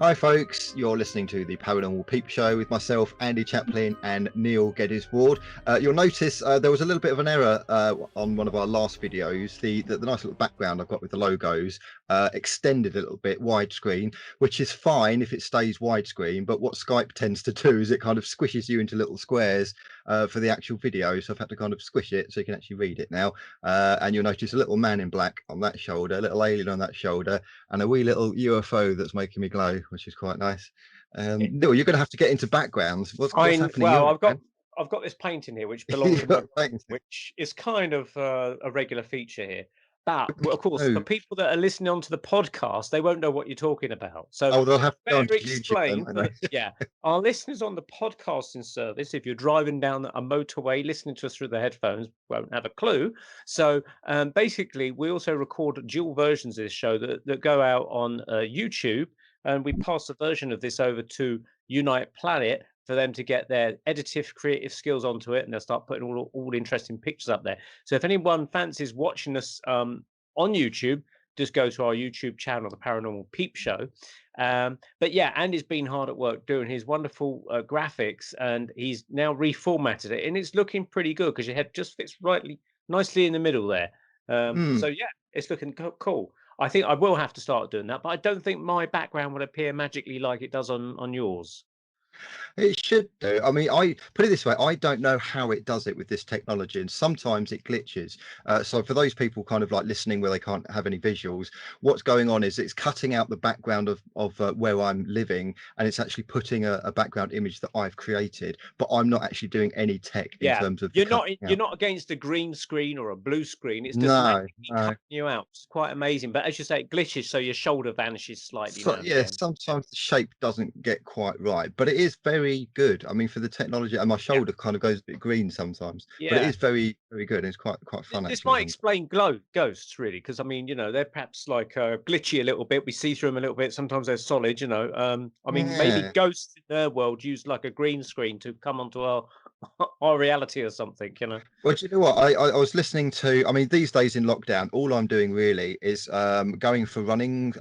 Hi folks, you're listening to the Paranormal Peep Show with myself, Andy Chaplin and Neil Geddes-Ward. You'll notice there was a little bit of an error on one of our last videos. The nice little background I've got with the logos extended a little bit widescreen, which is fine if it stays widescreen, but what Skype tends to do is it kind of squishes you into little squares for the actual video, so I've had to kind of squish it so you can actually read it now. And you'll notice a little man in black on that shoulder, a little alien on that shoulder, and a wee little UFO that's making me glow, which is quite nice. Neil, you're going to have to get into backgrounds. What's happening? Well, I've got this painting here which belongs to my room, which is kind of a regular feature here. But of course, for people that are listening onto the podcast, they won't know what you're talking about. So they'll have to go onto explain. Yeah, our listeners on the podcasting service, if you're driving down a motorway listening to us through the headphones, won't have a clue. So basically, we also record dual versions of this show that go out on YouTube, and we pass the version of this over to Unite Planet for them to get their editive creative skills onto it, and they'll start putting all interesting pictures up there. So if anyone fancies watching us on YouTube, just go to our YouTube channel, the Paranormal Peep Show. But yeah, Andy's been hard at work doing his wonderful graphics, and he's now reformatted it, and it's looking pretty good because your head just fits nicely in the middle there. So yeah, it's looking cool. I think I will have to start doing that, but I don't think my background will appear magically like it does on yours. It should do. I mean, I put it this way, I don't know how it does it with this technology, and sometimes it glitches. So for those people kind of like listening where they can't have any visuals, what's going on is it's cutting out the background of where I'm living, and it's actually putting a background image that I've created, but I'm not actually doing any tech in terms of you're not against a green screen or a blue screen. It's just cutting you out. It's quite amazing. But as you say, it glitches, so your shoulder vanishes slightly. So, yeah, sometimes the shape doesn't get quite right, but it is very good. I mean, for the technology, and my shoulder kind of goes a bit green sometimes, but it is very, very good. And it's quite fun. This might explain ghosts, really, because I mean, they're perhaps like glitchy a little bit. We see through them a little bit. Sometimes they're solid. I mean, maybe ghosts in their world use like a green screen to come onto our reality or something. Well, do you know what? I was listening to. I mean, these days in lockdown, all I'm doing really is going for running,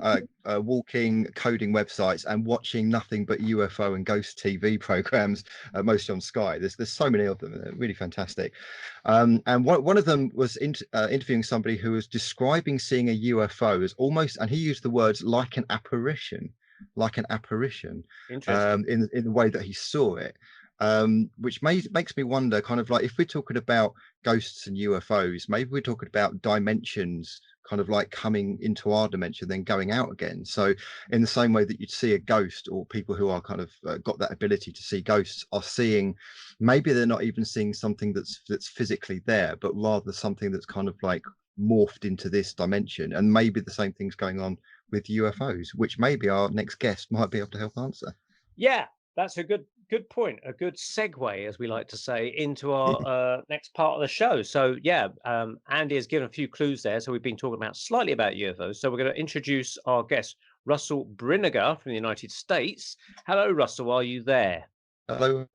walking, coding websites, and watching nothing but UFO and ghost TV programs, mostly on Sky. There's so many of them. They're really fantastic. And one of them was interviewing somebody who was describing seeing a UFO as almost, and he used the words like an apparition, in the way that he saw it. Which makes me wonder, kind of like, if we're talking about ghosts and UFOs, maybe we're talking about dimensions kind of like coming into our dimension then going out again. So in the same way that you'd see a ghost, or people who are kind of got that ability to see ghosts are seeing, maybe they're not even seeing something that's physically there, but rather something that's kind of like morphed into this dimension. And maybe the same thing's going on with UFOs, which maybe our next guest might be able to help answer. Yeah, that's a good point, a good segue, as we like to say, into our next part of the show. So yeah, Andy has given a few clues there, so we've been talking slightly about UFOs. So we're going to introduce our guest, Russell Brinegar from the United States. Hello, Russell, are you there? Hello.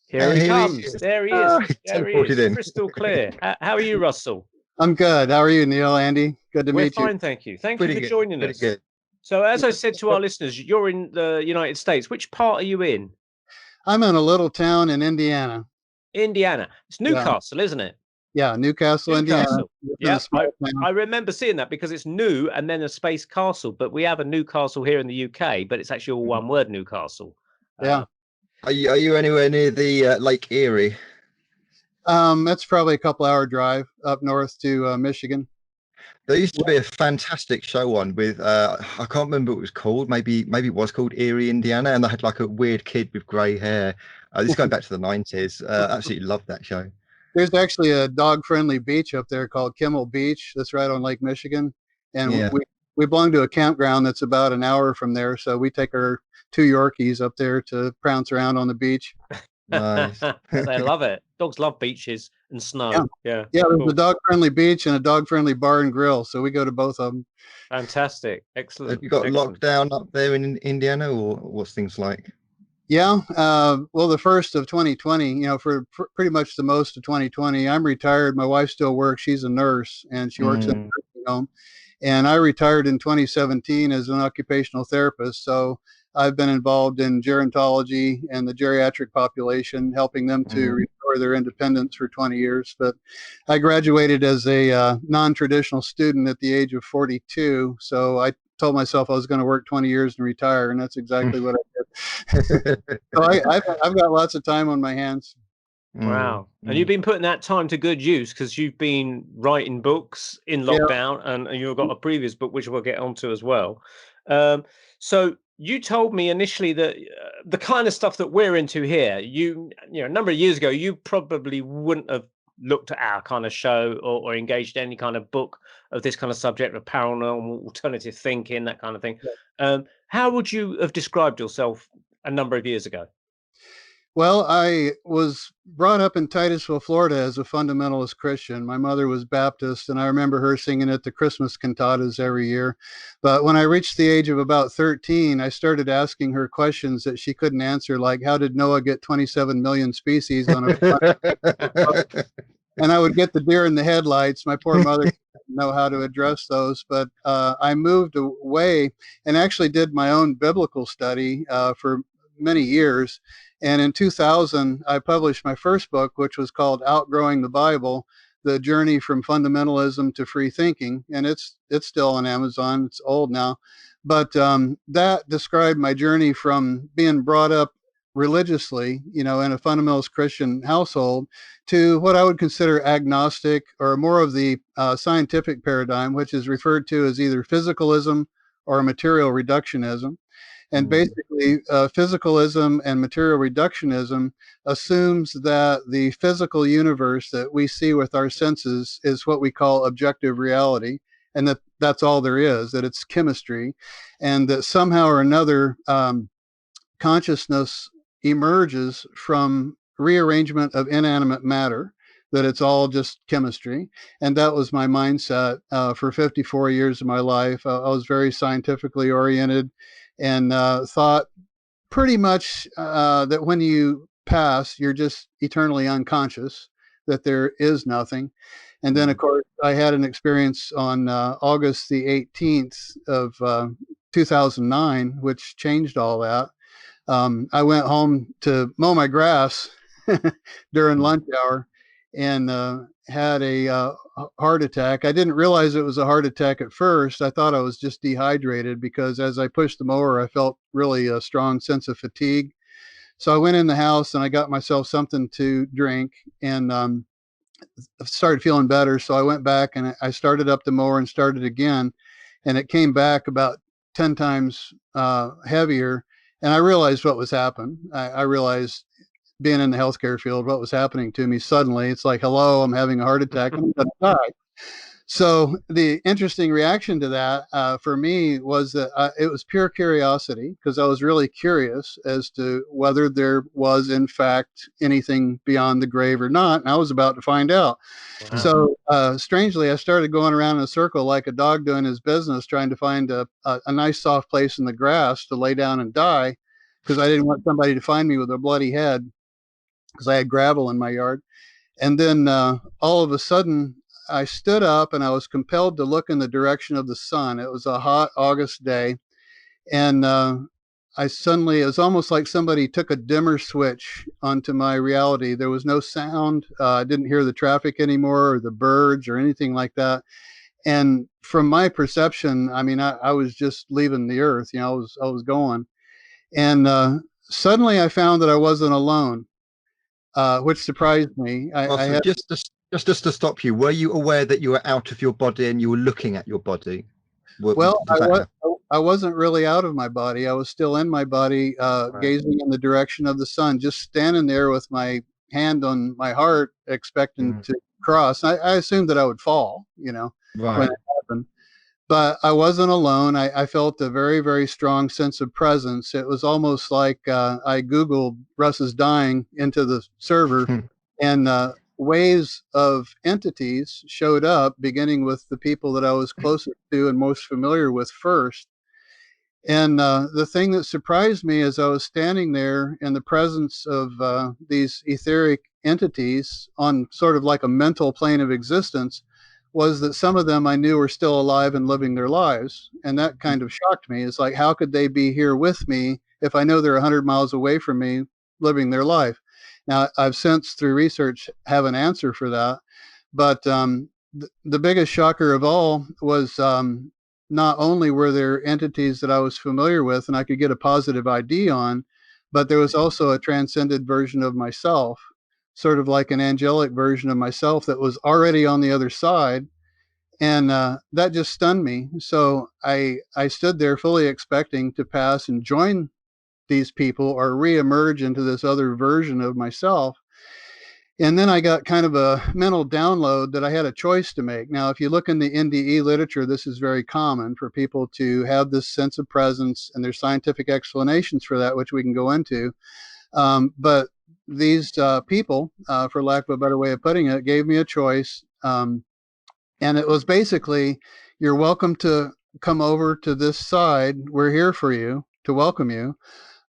Here he comes. There he is. There he is. Crystal clear. How are you, Russell? I'm good. How are you, Neil, Andy? Good to meet you. We're fine, thank you. Thank you for joining us. Good. So as I said to our listeners, you're in the United States. Which part are you in? I'm in a little town in Indiana. Indiana. It's Newcastle, isn't it? Yeah, Newcastle, Indiana. Yeah, I remember seeing that because it's new and then a space castle. But we have a Newcastle here in the UK, but it's actually all one word, Newcastle. Yeah. Are you anywhere near the Lake Erie? That's probably a couple-hour drive up north to Michigan. There used to be a fantastic show on with I can't remember what it was called. Maybe it was called Erie, Indiana, and they had like a weird kid with grey hair. This is going back to the 90s. Absolutely loved that show. There's actually a dog-friendly beach up there called Kimmel Beach. That's right on Lake Michigan, and we belong to a campground that's about an hour from there. So we take our 2 Yorkies up there to prance around on the beach. Nice. They love it. Dogs love beaches and snow. Yeah. There's a dog-friendly beach and a dog-friendly bar and grill, so we go to both of them. Fantastic. Excellent. Have you got lockdown up there in Indiana, or what's things like? Yeah. Well, the first of 2020, for pretty much the most of 2020, I'm retired. My wife still works. She's a nurse, and she works in a nursing home. And I retired in 2017 as an occupational therapist. So I've been involved in gerontology and the geriatric population, helping them to restore their independence for 20 years. But I graduated as a non-traditional student at the age of 42. So I told myself I was going to work 20 years and retire, and that's exactly what I did. So I've got lots of time on my hands. Wow. And you've been putting that time to good use, because you've been writing books in lockdown, and you've got a previous book, which we'll get onto as well. So you told me initially that the kind of stuff that we're into here, you know, a number of years ago, you probably wouldn't have looked at our kind of show or engaged in any kind of book of this kind of subject of paranormal, alternative thinking, that kind of thing. How would you have described yourself a number of years ago? Well, I was brought up in Titusville, Florida as a fundamentalist Christian. My mother was Baptist, and I remember her singing at the Christmas cantatas every year. But when I reached the age of about 13, I started asking her questions that she couldn't answer, like, how did Noah get 27 million species on a and I would get the deer in the headlights. My poor mother didn't know how to address those. But I moved away and actually did my own biblical study for many years. And in 2000, I published my first book, which was called Outgrowing the Bible, The Journey from Fundamentalism to Free Thinking. And it's still on Amazon. It's old now. But that described my journey from being brought up religiously, you know, in a fundamentalist Christian household, to what I would consider agnostic, or more of the scientific paradigm, which is referred to as either physicalism or material reductionism. And basically, physicalism and material reductionism assumes that the physical universe that we see with our senses is what we call objective reality, and that that's all there is, that it's chemistry, and that somehow or another consciousness emerges from rearrangement of inanimate matter, that it's all just chemistry. And that was my mindset for 54 years of my life. I was very scientifically oriented, and thought pretty much that when you pass, you're just eternally unconscious, that there is nothing. And then, of course, I had an experience on August the 18th of 2009, which changed all that. I went home to mow my grass during lunch hour and had a heart attack. I didn't realize it was a heart attack at first. I thought I was just dehydrated, because as I pushed the mower, I felt really a strong sense of fatigue. So I went in the house and I got myself something to drink, and started feeling better. So I went back and I started up the mower and started again, and it came back about 10 times heavier. And I realized what was happening. I realized, being in the healthcare field, what was happening to me suddenly. It's like, hello, I'm having a heart attack. I'm going to die. So the interesting reaction to that for me was that it was pure curiosity, because I was really curious as to whether there was, in fact, anything beyond the grave or not. And I was about to find out. Wow. So strangely, I started going around in a circle like a dog doing his business, trying to find a nice soft place in the grass to lay down and die, because I didn't want somebody to find me with a bloody head, because I had gravel in my yard. And then all of a sudden, I stood up and I was compelled to look in the direction of the sun. It was a hot August day. And I suddenly, it was almost like somebody took a dimmer switch onto my reality. There was no sound. I didn't hear the traffic anymore, or the birds, or anything like that. And from my perception, I mean, I was just leaving the earth. You know, I was going. And suddenly I found that I wasn't alone. Which surprised me. Just to stop you, were you aware that you were out of your body and you were looking at your body? Well, I wasn't really out of my body. I was still in my body, gazing in the direction of the sun, just standing there with my hand on my heart, expecting to cross. I assumed that I would fall, you know, when it happened. But I wasn't alone. I felt a very, very strong sense of presence. It was almost like I Googled Russ is dying into the server, and waves of entities showed up, beginning with the people that I was closest to and most familiar with first. And the thing that surprised me as I was standing there in the presence of these etheric entities on sort of like a mental plane of existence was that some of them I knew were still alive and living their lives. And that kind of shocked me. It's like, how could they be here with me if I know they're 100 miles away from me living their life? Now, I've since, through research, have an answer for that. But the biggest shocker of all was not only were there entities that I was familiar with and I could get a positive ID on, but there was also a transcended version of myself, sort of like an angelic version of myself that was already on the other side. And that just stunned me. So I stood there fully expecting to pass and join these people or reemerge into this other version of myself. And then I got kind of a mental download that I had a choice to make. Now, if you look in the NDE literature, this is very common for people to have this sense of presence, and there's scientific explanations for that, which we can go into. But these people, for lack of a better way of putting it, gave me a choice. And it was basically, you're welcome to come over to this side. We're here for you, to welcome you.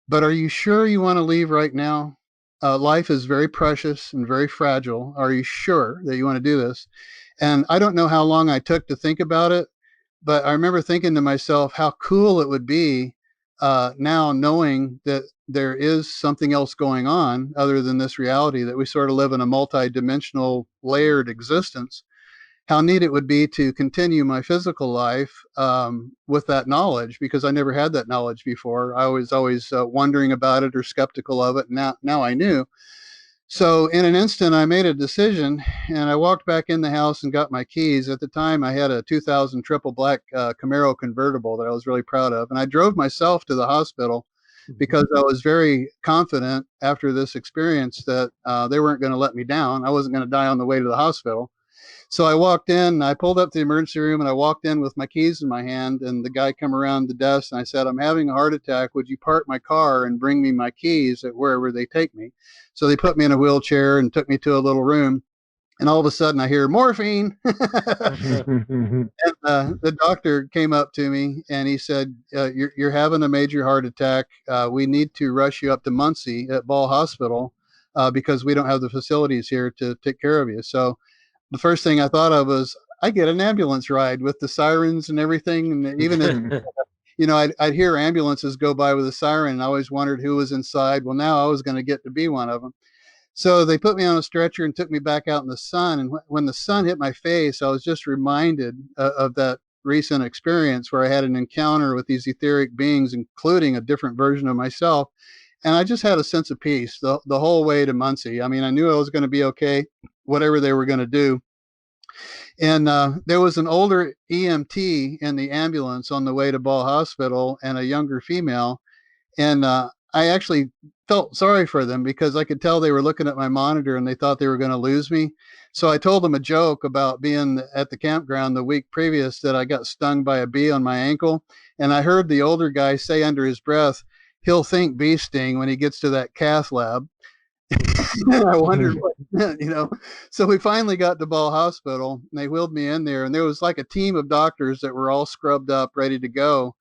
But are you sure you want to leave right now? Life is very precious and very fragile. Are you sure that you want to do this? And I don't know how long I took to think about it, but I remember thinking to myself how cool it would be now knowing that there is something else going on other than this reality, that we sort of live in a multi-dimensional layered existence. How neat it would be to continue my physical life with that knowledge, because I never had that knowledge before. I was always wondering about it or skeptical of it. Now I knew. So in an instant, I made a decision, and I walked back in the house and got my keys. At the time, I had a 2000 triple black Camaro convertible that I was really proud of. And I drove myself to the hospital because I was very confident after this experience that they weren't going to let me down. I wasn't going to die on the way to the hospital. So I walked in, I pulled up to the emergency room, and I walked in with my keys in my hand, and the guy come around the desk, and I said, I'm having a heart attack. Would you park my car and bring me my keys at wherever they take me? So they put me in a wheelchair and took me to a little room, and all of a sudden I hear morphine. And the doctor came up to me, and he said, you're having a major heart attack. We need to rush you up to Muncie at Ball Hospital because we don't have the facilities here to take care of you. So the first thing I thought of was, I get an ambulance ride with the sirens and everything. And even if, I'd hear ambulances go by with a siren, and I always wondered who was inside. Well, now I was going to get to be one of them. So they put me on a stretcher and took me back out in the sun. And when the sun hit my face, I was just reminded of that recent experience where I had an encounter with these etheric beings, including a different version of myself. And I just had a sense of peace the whole way to Muncie. I mean, I knew I was going to be okay, whatever they were going to do. And there was an older EMT in the ambulance on the way to Ball Hospital and a younger female. And I actually felt sorry for them because I could tell they were looking at my monitor and they thought they were going to lose me. So I told them a joke about being at the campground the week previous that I got stung by a bee on my ankle. And I heard the older guy say under his breath, he'll think bee sting when he gets to that cath lab. I wondered what, so we finally got to Ball Hospital, and they wheeled me in there, and there was like a team of doctors that were all scrubbed up, ready to go.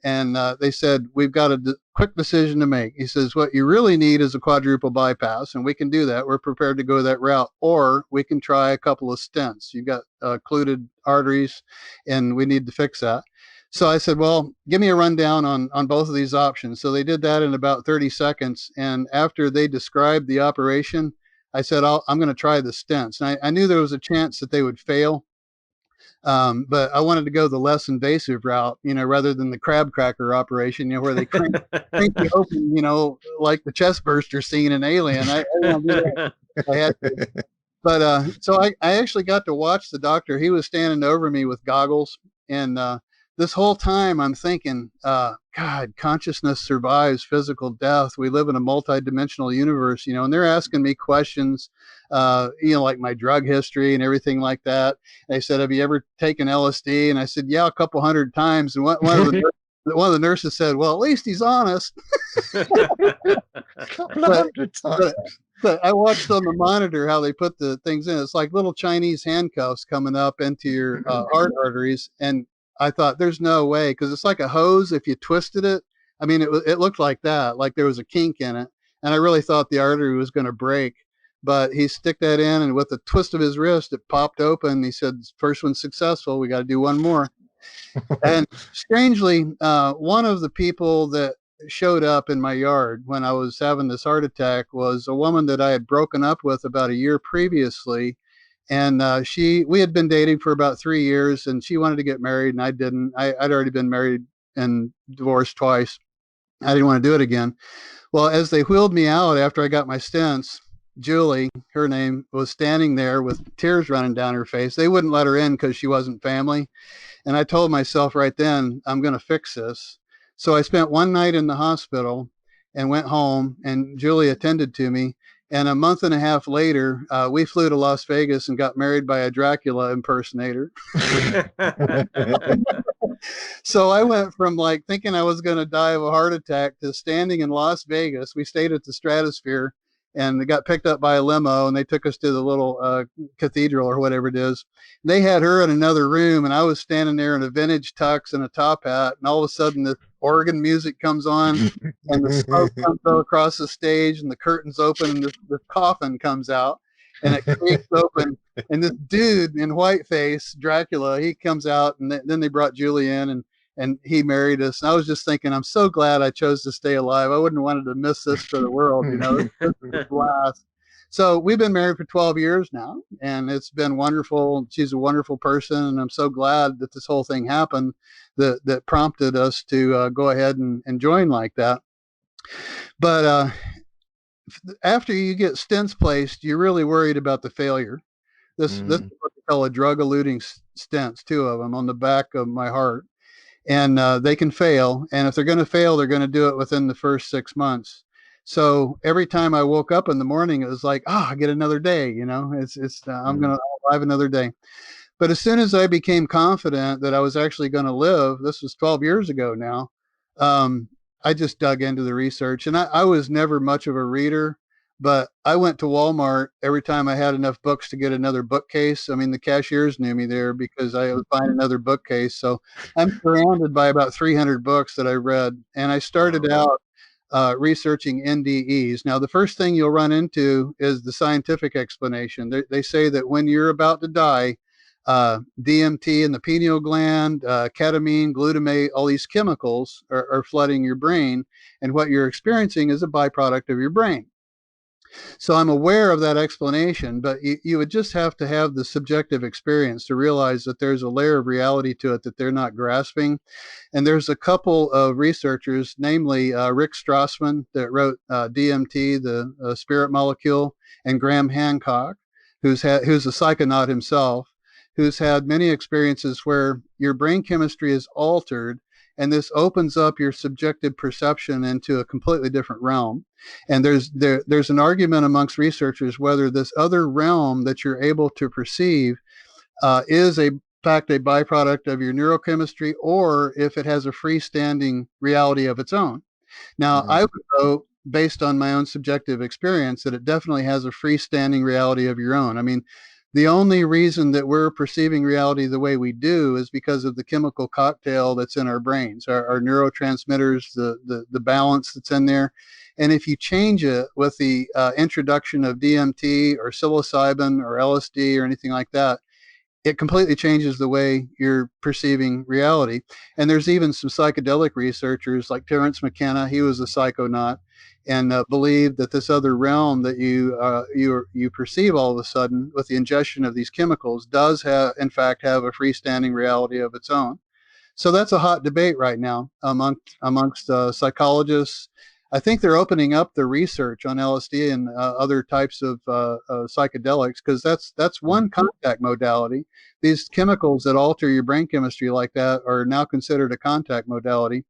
And they said, we've got a quick decision to make. He says, what you really need is a quadruple bypass, and we can do that. We're prepared to go that route, or we can try a couple of stents. You've got occluded arteries, and we need to fix that. So I said, well, give me a rundown on both of these options. So they did that in about 30 seconds. And after they described the operation, I said, I'm going to try the stents. And I knew there was a chance that they would fail. But I wanted to go the less invasive route, rather than the crab cracker operation, where they crank you open, like the chest burster scene in Alien. I want to do that. I had to. But so I actually got to watch the doctor. He was standing over me with goggles. And this whole time I'm thinking, God, consciousness survives physical death. We live in a multi-dimensional universe, and they're asking me questions, like my drug history and everything like that. They said, have you ever taken LSD? And I said, yeah, a couple hundred times. And one of the nurses said, well, at least he's honest. Couple of hundred times. But I watched on the monitor how they put the things in. It's like little Chinese handcuffs coming up into your heart arteries. And I thought, there's no way, because it's like a hose. If you twisted it, I mean, it looked like that, like there was a kink in it. And I really thought the artery was going to break. But he stick that in, and with a twist of his wrist, it popped open. He said, first one's successful. We got to do one more. And strangely, one of the people that showed up in my yard when I was having this heart attack was a woman that I had broken up with about a year previously. And we had been dating for about 3 years, and she wanted to get married, and I didn't. I'd already been married and divorced twice. I didn't want to do it again. Well, as they wheeled me out after I got my stents, Julie, her name, was standing there with tears running down her face. They wouldn't let her in because she wasn't family. And I told myself right then, I'm going to fix this. So I spent one night in the hospital and went home, and Julie attended to me. And a month and a half later, we flew to Las Vegas and got married by a Dracula impersonator. So I went from like thinking I was going to die of a heart attack to standing in Las Vegas. We stayed at the Stratosphere and got picked up by a limo, and they took us to the little cathedral or whatever it is. They had her in another room, and I was standing there in a vintage tux and a top hat, and all of a sudden the organ music comes on and the smoke comes across the stage and the curtains open and the coffin comes out and it creaks open, and this dude in whiteface, Dracula, he comes out, and then they brought Julie in, and he married us. And I was just thinking, I'm so glad I chose to stay alive. I wouldn't have wanted to miss this for the world, you know. This is a blast. So we've been married for 12 years now, and it's been wonderful. She's a wonderful person, and I'm so glad that this whole thing happened that prompted us to go ahead and join like that. But after you get stents placed, you're really worried about the failure. This is what they call a drug-eluting stents, 2 of them on the back of my heart. And they can fail. And if they're going to fail, they're going to do it within the first 6 months. So every time I woke up in the morning, it was like, I get another day, you know, I'm going to alive another day. But as soon as I became confident that I was actually going to live, this was 12 years ago now, I just dug into the research. And I was never much of a reader, but I went to Walmart every time I had enough books to get another bookcase. I mean, the cashiers knew me there because I was buying another bookcase. So I'm surrounded by about 300 books that I read. And I started out researching NDEs. Now, the first thing you'll run into is the scientific explanation. They say that when you're about to die, DMT in the pineal gland, ketamine, glutamate, all these chemicals are flooding your brain, and what you're experiencing is a byproduct of your brain. So I'm aware of that explanation, but you would just have to have the subjective experience to realize that there's a layer of reality to it that they're not grasping. And there's a couple of researchers, namely Rick Strassman, that wrote DMT, the spirit molecule, and Graham Hancock, who's a psychonaut himself, who's had many experiences where your brain chemistry is altered, and this opens up your subjective perception into a completely different realm. And there's an argument amongst researchers whether this other realm that you're able to perceive is in fact a byproduct of your neurochemistry, or if it has a freestanding reality of its own. Now, I would go based on my own subjective experience that it definitely has a freestanding reality of your own. I mean, the only reason that we're perceiving reality the way we do is because of the chemical cocktail that's in our brains, our neurotransmitters, the balance that's in there. And if you change it with the introduction of DMT or psilocybin or LSD or anything like that, it completely changes the way you're perceiving reality. And there's even some psychedelic researchers like Terence McKenna, he was a psychonaut, and believed that this other realm that you perceive all of a sudden with the ingestion of these chemicals does in fact have a freestanding reality of its own. So that's a hot debate right now amongst psychologists. I think they're opening up the research on LSD and other types of psychedelics, because that's one contact modality. These chemicals that alter your brain chemistry like that are now considered a contact modality.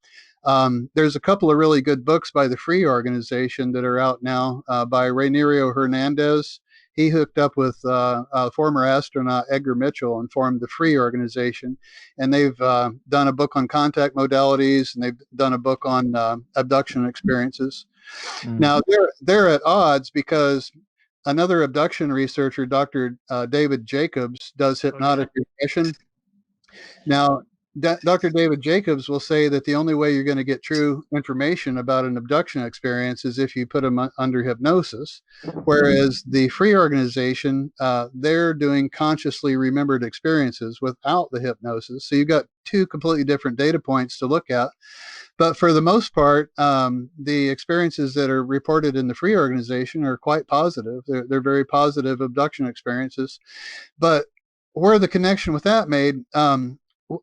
There's a couple of really good books by the Free Organization that are out now by Rainerio Hernandez. He hooked up with former astronaut Edgar Mitchell and formed the Free Organization. And they've done a book on contact modalities, and they've done a book on abduction experiences. Now, they're at odds because another abduction researcher, Dr. David Jacobs, does hypnotic regression. Now, Dr. David Jacobs will say that the only way you're going to get true information about an abduction experience is if you put them under hypnosis, whereas the free organization, they're doing consciously remembered experiences without the hypnosis. So you've got two completely different data points to look at. But for the most part, the experiences that are reported in the free organization are quite positive. They're very positive abduction experiences. But where the connection with that made,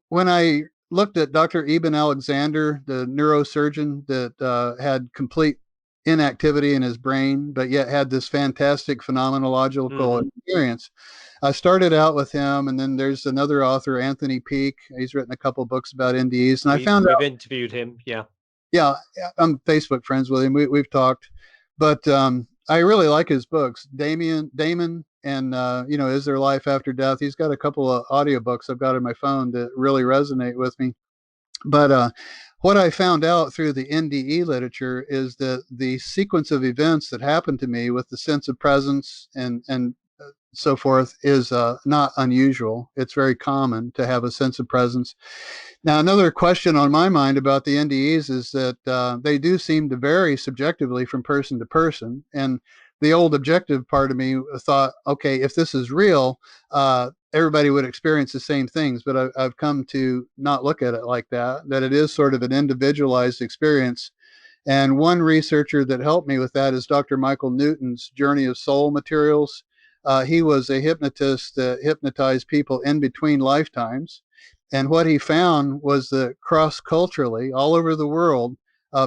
when I looked at Dr. Eben Alexander, the neurosurgeon that had complete inactivity in his brain, but yet had this fantastic phenomenological experience, I started out with him, and then there's another author, Anthony Peek. He's written a couple books about NDEs, and we've interviewed him. Yeah, I'm Facebook friends with him. We've talked, but I really like his books. Damon, and Is There Life After Death? He's got a couple of audiobooks I've got on my phone that really resonate with me. But what I found out through the NDE literature is that the sequence of events that happened to me with the sense of presence and so forth is not unusual. It's very common to have a sense of presence. Now, another question on my mind about the NDEs is that they do seem to vary subjectively from person to person. And the old objective part of me thought, okay, if this is real, everybody would experience the same things. But I've come to not look at it like that, that it is sort of an individualized experience. And one researcher that helped me with that is Dr. Michael Newton's Journey of Soul materials. He was a hypnotist that hypnotized people in between lifetimes. And what he found was that cross-culturally, all over the world,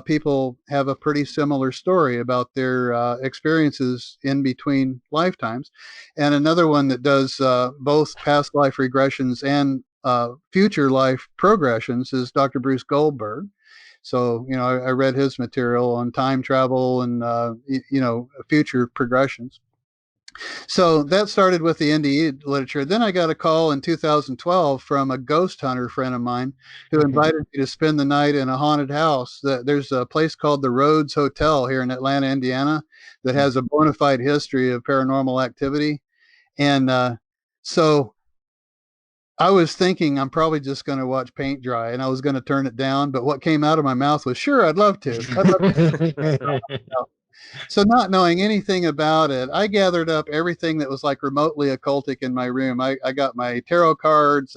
people have a pretty similar story about their experiences in between lifetimes. And another one that does both past life regressions and future life progressions is Dr. Bruce Goldberg. So, I read his material on time travel and, future progressions. So that started with the NDE literature. Then I got a call in 2012 from a ghost hunter friend of mine who invited me to spend the night in a haunted house. There's a place called the Rhodes Hotel here in Atlanta, Indiana, that has a bona fide history of paranormal activity. And so I was thinking I'm probably just going to watch paint dry, and I was going to turn it down. But what came out of my mouth was, sure, I'd love to. So not knowing anything about it, I gathered up everything that was like remotely occultic in my room. I got my tarot cards,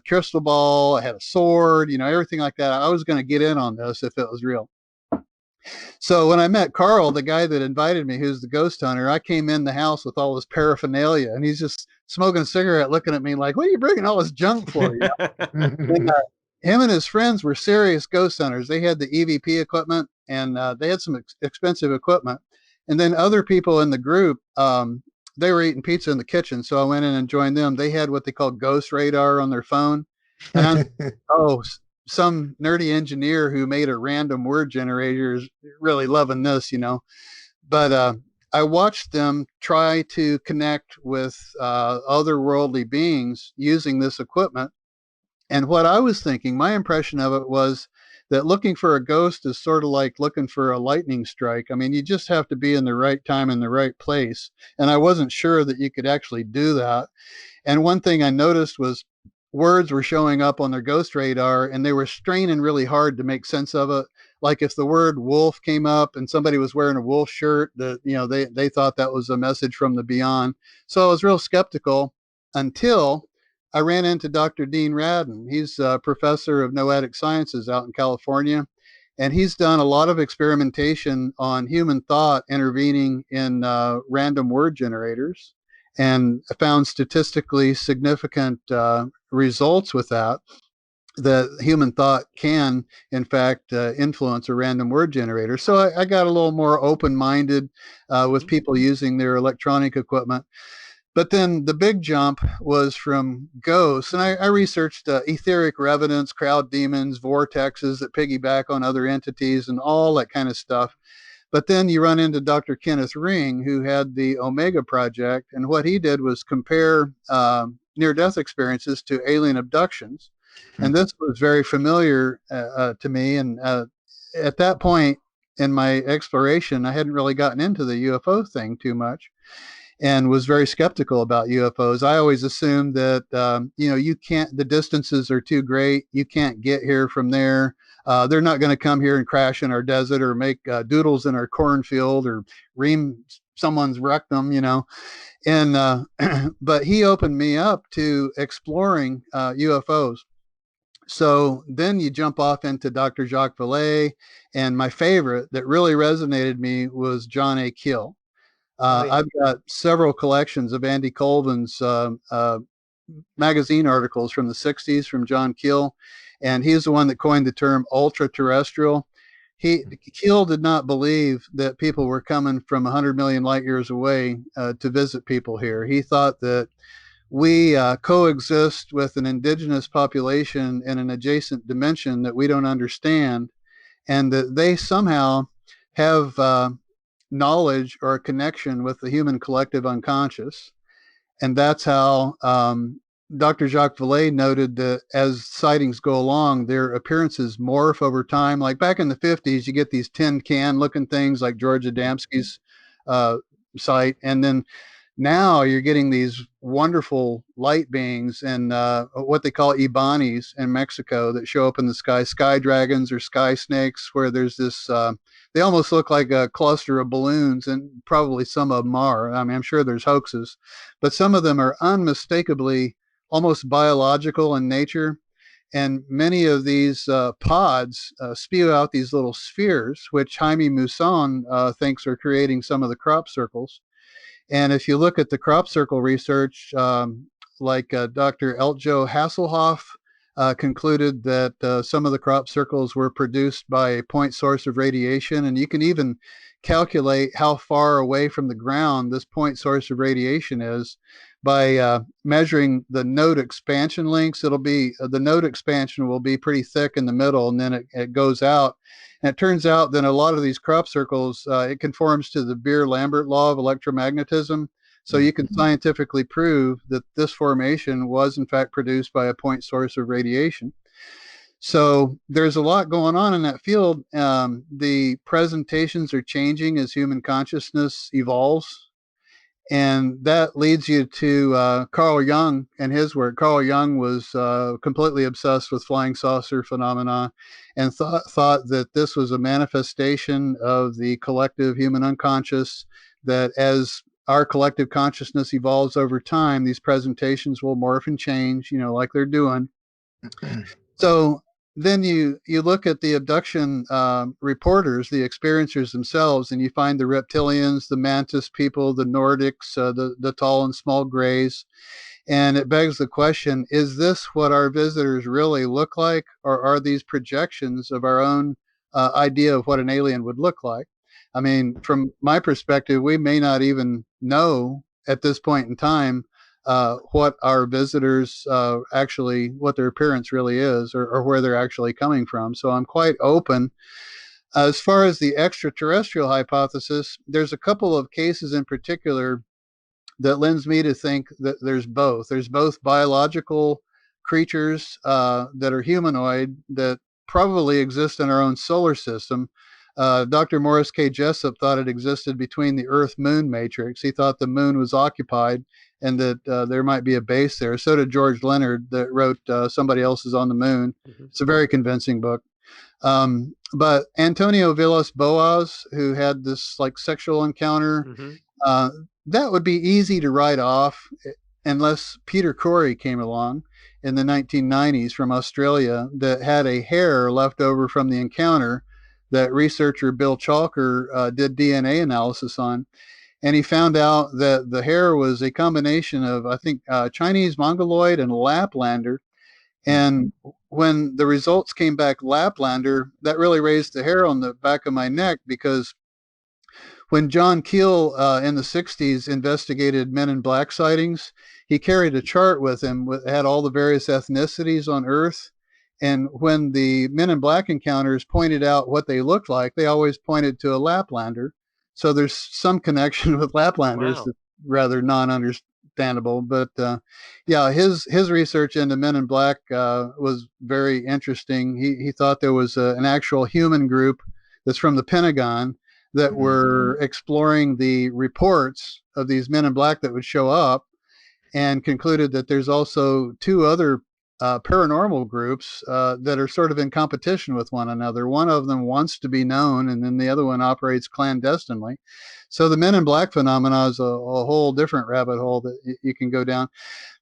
crystal ball, I had a sword, everything like that. I was going to get in on this if it was real. So when I met Carl, the guy that invited me, who's the ghost hunter, I came in the house with all this paraphernalia, and he's just smoking a cigarette, looking at me like, what are you bringing all this junk for? And, him and his friends were serious ghost hunters. They had the EVP equipment, and they had some expensive equipment. And then other people in the group, they were eating pizza in the kitchen. So I went in and joined them. They had what they call ghost radar on their phone. And some nerdy engineer who made a random word generator is really loving this, But I watched them try to connect with otherworldly beings using this equipment. And what I was thinking, my impression of it was that looking for a ghost is sort of like looking for a lightning strike. I mean, you just have to be in the right time in the right place. And I wasn't sure that you could actually do that. And one thing I noticed was words were showing up on their ghost radar, and they were straining really hard to make sense of it. Like if the word wolf came up and somebody was wearing a wolf shirt, they thought that was a message from the beyond. So I was real skeptical until I ran into Dr. Dean Radin. He's a professor of noetic sciences out in California, and he's done a lot of experimentation on human thought intervening in random word generators, and found statistically significant results with that human thought can, in fact, influence a random word generator. So I got a little more open-minded with people using their electronic equipment. But then the big jump was from ghosts. And I researched etheric revenants, crowd demons, vortexes that piggyback on other entities and all that kind of stuff. But then you run into Dr. Kenneth Ring, who had the Omega Project. And what he did was compare near-death experiences to alien abductions. And this was very familiar to me. And at that point in my exploration, I hadn't really gotten into the UFO thing too much. and was very skeptical about UFOs. I always assumed that, the distances are too great. You can't get here from there. They're not going to come here and crash in our desert or make doodles in our cornfield or ream someone's rectum, And but he opened me up to exploring UFOs. So then you jump off into Dr. Jacques Vallée, and my favorite that really resonated me was John A. Keel. I've got several collections of Andy Colvin's magazine articles from the 60s from John Keel, and he's the one that coined the term ultra-terrestrial. Keel did not believe that people were coming from 100 million light years away to visit people here. He thought that we coexist with an indigenous population in an adjacent dimension that we don't understand, and that they somehow have knowledge or a connection with the human collective unconscious. And that's how Dr. Jacques Vallée noted that as sightings go along, their appearances morph over time. Like back in the 50s, you get these tin can looking things like George Adamski's site. And then now you're getting these wonderful light beings and what they call Ibanis in Mexico that show up in the sky dragons or sky snakes, where there's this, they almost look like a cluster of balloons, and probably some of them are. I mean, I'm sure there's hoaxes, but some of them are unmistakably almost biological in nature. And many of these pods spew out these little spheres, which Jaime Maussan thinks are creating some of the crop circles. And if you look at the crop circle research, like Dr. Eltjo Hasselhoff concluded that some of the crop circles were produced by a point source of radiation. And you can even calculate how far away from the ground this point source of radiation is by measuring the node expansion links. It'll be the node expansion will be pretty thick in the middle, and then it goes out. And it turns out that a lot of these crop circles, it conforms to the Beer-Lambert law of electromagnetism. So you can scientifically prove that this formation was in fact produced by a point source of radiation. So there's a lot going on in that field. The presentations are changing as human consciousness evolves. And that leads you to Carl Jung and his work. Carl Jung was completely obsessed with flying saucer phenomena, and thought that this was a manifestation of the collective human unconscious, that as our collective consciousness evolves over time, these presentations will morph and change, like they're doing. So then you look at the abduction reporters, the experiencers themselves, and you find the reptilians, the mantis people, the Nordics, the tall and small grays. And it begs the question, is this what our visitors really look like, or are these projections of our own idea of what an alien would look like? I mean, from my perspective, we may not even know at this point in time what our visitors actually, what their appearance really is, or where they're actually coming from. So I'm quite open. As far as the extraterrestrial hypothesis, there's a couple of cases in particular that lends me to think that there's both. There's both biological creatures that are humanoid that probably exist in our own solar system. Dr. Morris K. Jessup thought it existed between the Earth-Moon matrix. He thought the moon was occupied and that there might be a base there. So did George Leonard, that wrote Somebody Else is on the Moon. It's a very convincing book. But Antonio Villas Boas, who had this like sexual encounter, that would be easy to write off unless Peter Corey came along in the 1990s from Australia that had a hair left over from the encounter that researcher Bill Chalker did DNA analysis on. And he found out that the hair was a combination of, I think, Chinese Mongoloid and Laplander. And when the results came back Laplander, that really raised the hair on the back of my neck, because when John Keel in the 60s investigated Men in Black sightings, he carried a chart with him that had all the various ethnicities on Earth. And when the Men in Black encounters pointed out what they looked like, they always pointed to a Laplander. So there's some connection with Laplanders that's rather non-understandable. But yeah, his research into Men in Black was very interesting. He thought there was an actual human group that's from the Pentagon that were exploring the reports of these men in black that would show up, and concluded that there's also two other paranormal groups that are sort of in competition with one another. One of them wants to be known, and then the other one operates clandestinely. So the men in black phenomena is a whole different rabbit hole that you can go down.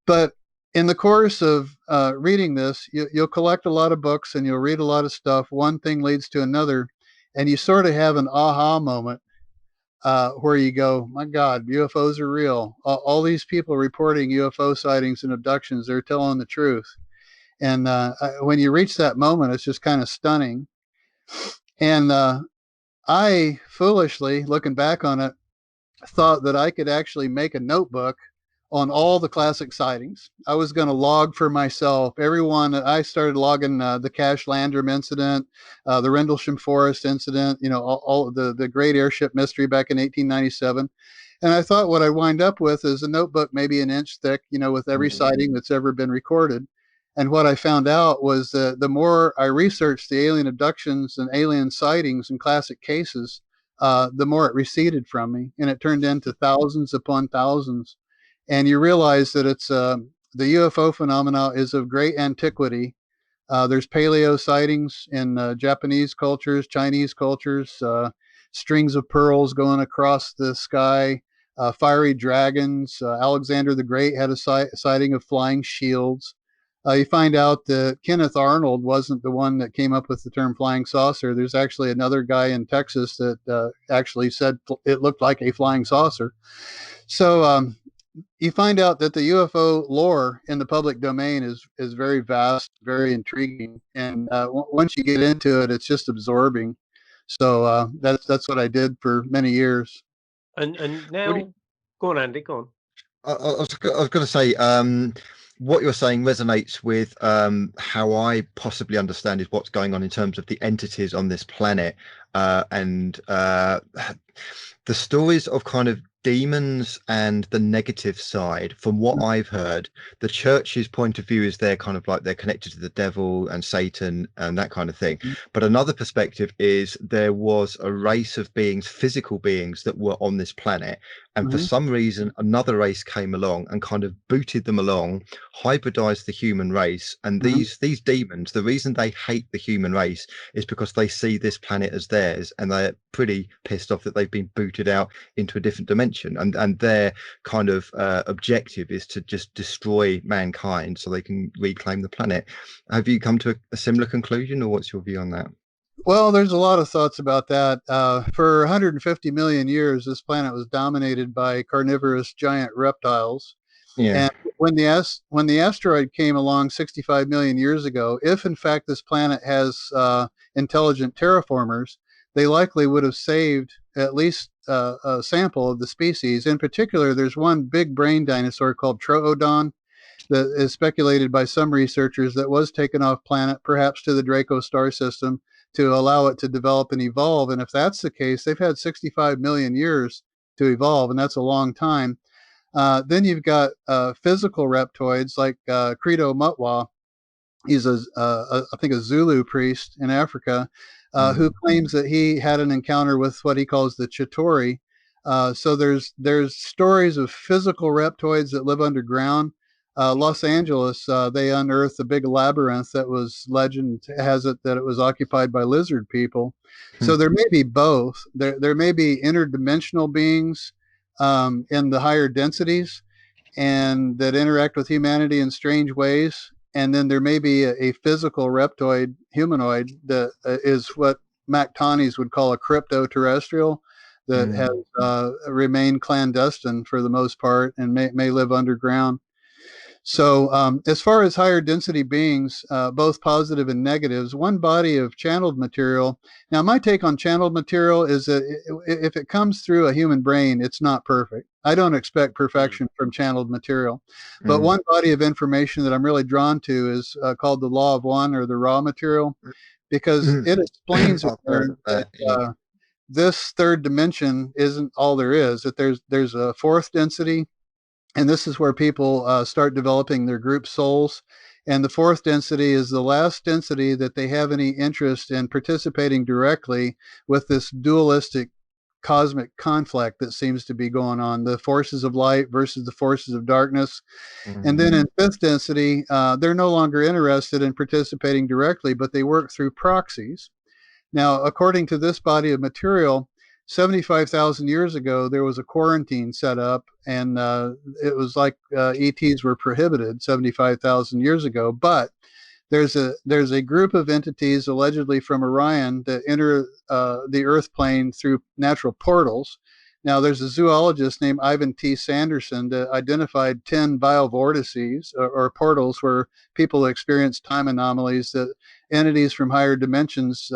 But in the course of reading this, you'll collect a lot of books and you'll read a lot of stuff. One thing leads to another, and you sort of have an aha moment where you go, my God, UFOs are real. All these people reporting UFO sightings and abductions, they're telling the truth. And when you reach that moment, it's just kind of stunning. And I foolishly, looking back on it, thought that I could actually make a notebook on all the classic sightings. I was going to log for myself everyone. I started logging the Cash Landrum incident, the Rendlesham Forest incident, all the great airship mystery back in 1897. And I thought what I'd wind up with is a notebook maybe an inch thick, with every sighting that's ever been recorded. And what I found out was that the more I researched the alien abductions and alien sightings and classic cases, the more it receded from me, and it turned into thousands upon thousands. And you realize that it's the UFO phenomena is of great antiquity. There's paleo sightings in Japanese cultures, Chinese cultures, strings of pearls going across the sky, fiery dragons. Alexander the Great had a sighting of flying shields. You find out that Kenneth Arnold wasn't the one that came up with the term flying saucer. There's actually another guy in Texas that actually said it looked like a flying saucer. So you find out that the UFO lore in the public domain is very vast, very intriguing, and once you get into it, it's just absorbing. So that's what I did for many years. And now, go on, Andy. Go on. I was going to say, what you're saying resonates with how I possibly understand is what's going on in terms of the entities on this planet, and the stories of kind of demons and the negative side. From what I've heard, the church's point of view is they're kind of like they're connected to the devil and Satan and that kind of thing. But another perspective is there was a race of beings, physical beings, that were on this planet, and for some reason another race came along and kind of booted them along, hybridized the human race. And these demons, the reason they hate the human race is because they see this planet as theirs, and they're pretty pissed off that they've been booted out into a different dimension, and their kind of objective is to just destroy mankind so they can reclaim the planet. Have you come to a similar conclusion, or what's your view on that? Well, there's a lot of thoughts about that. For 150 million years, this planet was dominated by carnivorous giant reptiles. Yeah. And when the asteroid came along 65 million years ago, if in fact this planet has intelligent terraformers, they likely would have saved at least a sample of the species. In particular, there's one big brain dinosaur called Troodon that is speculated by some researchers that was taken off planet, perhaps to the Draco star system, to allow it to develop and evolve. And if that's the case, they've had 65 million years to evolve, and that's a long time. Then you've got physical reptoids like Credo Mutwa. He's I think a Zulu priest in Africa who claims that he had an encounter with what he calls the Chitori. So there's stories of physical reptoids that live underground. Los Angeles, they unearthed a big labyrinth that was, legend has it that it was occupied by lizard people. So there may be both. There may be interdimensional beings in the higher densities and that interact with humanity in strange ways. And then there may be a physical reptoid humanoid that is what Mac Tanis would call a crypto-terrestrial that has remained clandestine for the most part and may live underground. So as far as higher density beings, both positive and negatives, one body of channeled material. Now, my take on channeled material is that if it comes through a human brain, it's not perfect. I don't expect perfection from channeled material. But one body of information that I'm really drawn to is called the Law of One, or the raw material, because it explains that this third dimension isn't all there is, that there's a fourth density. And this is where people start developing their group souls. And the fourth density is the last density that they have any interest in participating directly with this dualistic cosmic conflict that seems to be going on, the forces of light versus the forces of darkness. And then in fifth density, they're no longer interested in participating directly, but they work through proxies. Now, according to this body of material, 75,000 years ago, there was a quarantine set up, and it was like ETs were prohibited 75,000 years ago. But there's a group of entities allegedly from Orion that enter the Earth plane through natural portals. Now, there's a zoologist named Ivan T. Sanderson that identified 10 biovortices or portals where people experience time anomalies that entities from higher dimensions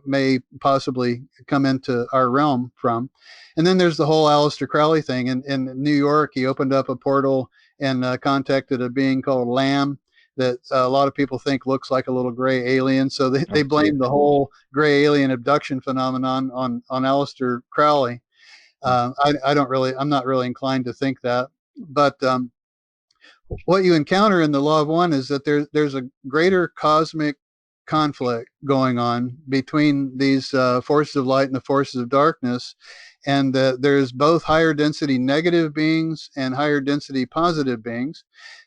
may possibly come into our realm from. And then there's the whole Aleister Crowley thing. In New York, he opened up a portal and contacted a being called Lamb that a lot of people think looks like a little gray alien. So they blame the whole gray alien abduction phenomenon on Aleister Crowley. I'm not really inclined to think that, but what you encounter in the law of one is that there's a greater cosmic conflict going on between these forces of light and the forces of darkness, and there's both higher density negative beings and higher density positive beings.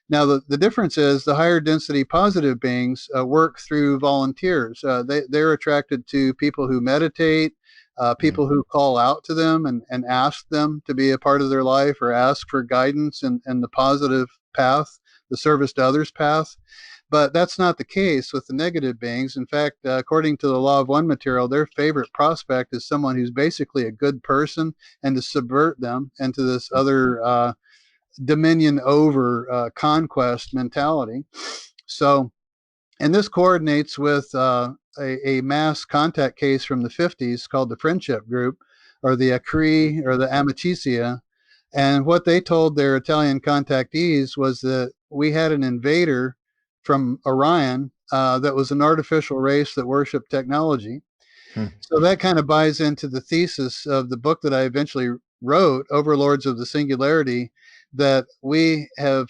Now, the difference is the higher density positive beings work through volunteers. They're attracted to people who meditate, people who call out to them and ask them to be a part of their life or ask for guidance and the positive path, the service to others path. But that's not the case with the negative beings. In fact, according to the law of one material, their favorite prospect is someone who's basically a good person, and to subvert them into this other dominion over conquest mentality. So, and this coordinates with a mass contact case from the 50s called the Friendship Group, or the Acri, or the Amicizia. And what they told their Italian contactees was that we had an invader from Orion that was an artificial race that worshiped technology. So that kind of buys into the thesis of the book that I eventually wrote, Overlords of the Singularity, that we have,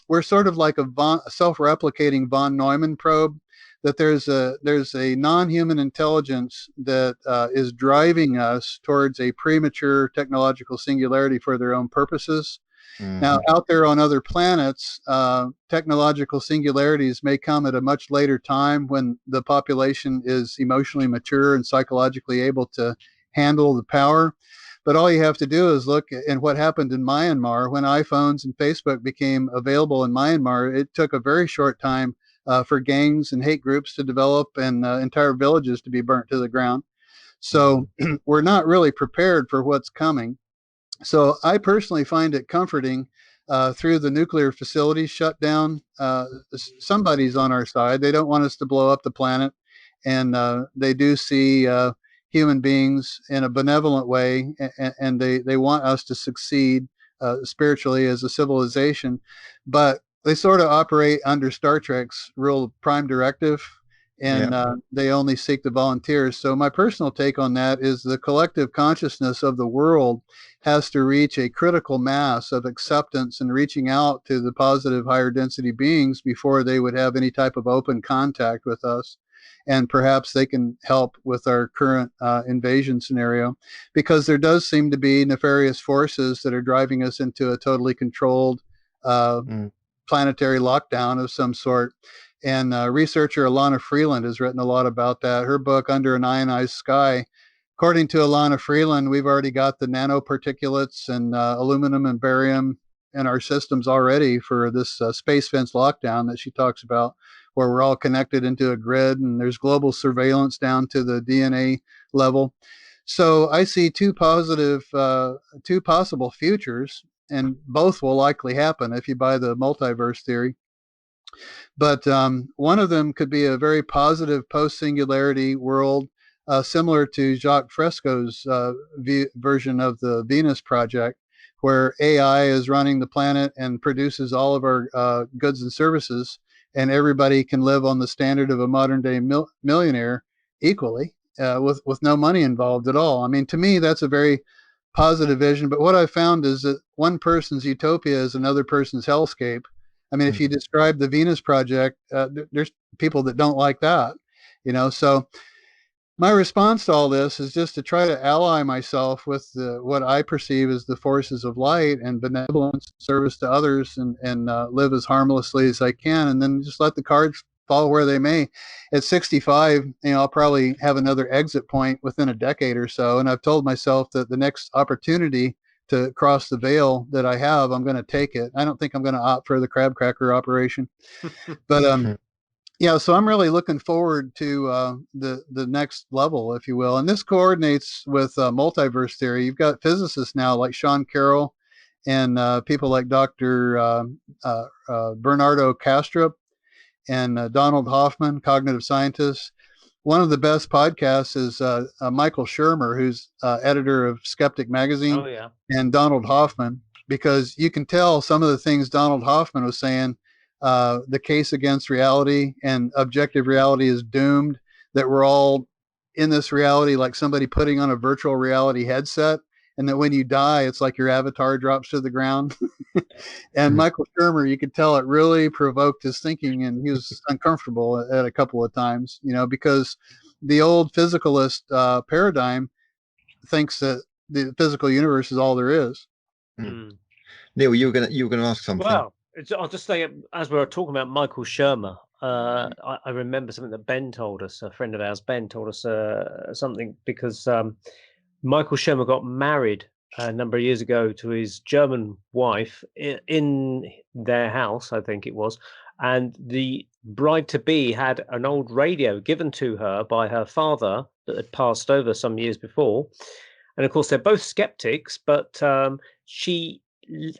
we're sort of like a self-replicating von Neumann probe, that there's a non-human intelligence that is driving us towards a premature technological singularity for their own purposes. Now, out there on other planets, technological singularities may come at a much later time when the population is emotionally mature and psychologically able to handle the power. But all you have to do is look at what happened in Myanmar when iPhones and Facebook became available in Myanmar. It took a very short time for gangs and hate groups to develop and entire villages to be burnt to the ground. So we're not really prepared for what's coming. So I personally find it comforting through the nuclear facilities shut down. Somebody's on our side. They don't want us to blow up the planet. And they do see human beings in a benevolent way. And they want us to succeed spiritually as a civilization. But they sort of operate under Star Trek's real prime directive. And they only seek the volunteers. So my personal take on that is the collective consciousness of the world has to reach a critical mass of acceptance and reaching out to the positive higher density beings before they would have any type of open contact with us. And perhaps they can help with our current invasion scenario, because there does seem to be nefarious forces that are driving us into a totally controlled planetary lockdown of some sort. And researcher Alana Freeland has written a lot about that. Her book, Under an Ionized Sky, according to Alana Freeland, we've already got the nanoparticulates and aluminum and barium in our systems already for this space fence lockdown that she talks about, where we're all connected into a grid and there's global surveillance down to the DNA level. So I see two possible futures, and both will likely happen if you buy the multiverse theory. But one of them could be a very positive post-singularity world, similar to Jacques Fresco's version of the Venus Project, where AI is running the planet and produces all of our goods and services, and everybody can live on the standard of a modern-day millionaire equally, with no money involved at all. I mean, to me, that's a very positive vision. But what I've found is that one person's utopia is another person's hellscape. I mean, if you describe the Venus Project, there's people that don't like that, you know. So my response to all this is just to try to ally myself with what I perceive as the forces of light and benevolence, service to others, and live as harmlessly as I can, and then just let the cards fall where they may. At 65, I'll probably have another exit point within a decade or so, and I've told myself that the next opportunity to cross the veil that I have, I'm going to take it. I don't think I'm going to opt for the crab cracker operation, but yeah, so I'm really looking forward to the next level, if you will. And this coordinates with multiverse theory. You've got physicists now like Sean Carroll and people like Dr. Bernardo Kastrup and Donald Hoffman, cognitive scientists. One of the best podcasts is Michael Shermer, who's editor of Skeptic Magazine, and Donald Hoffman, because you can tell some of the things Donald Hoffman was saying, the case against reality and objective reality is doomed, that we're all in this reality like somebody putting on a virtual reality headset, and that when you die, it's like your avatar drops to the ground. And Michael Shermer, you could tell it really provoked his thinking, and he was uncomfortable at a couple of times, because the old physicalist paradigm thinks that the physical universe is all there is. Neil, you were gonna ask something. Well, I'll just say, as we were talking about Michael Shermer, I remember something that Ben told us. A friend of ours, Ben, told us something, because Michael Shermer got married a number of years ago to his German wife in their house, I think it was, and the bride-to-be had an old radio given to her by her father that had passed over some years before. And of course, they're both skeptics, but she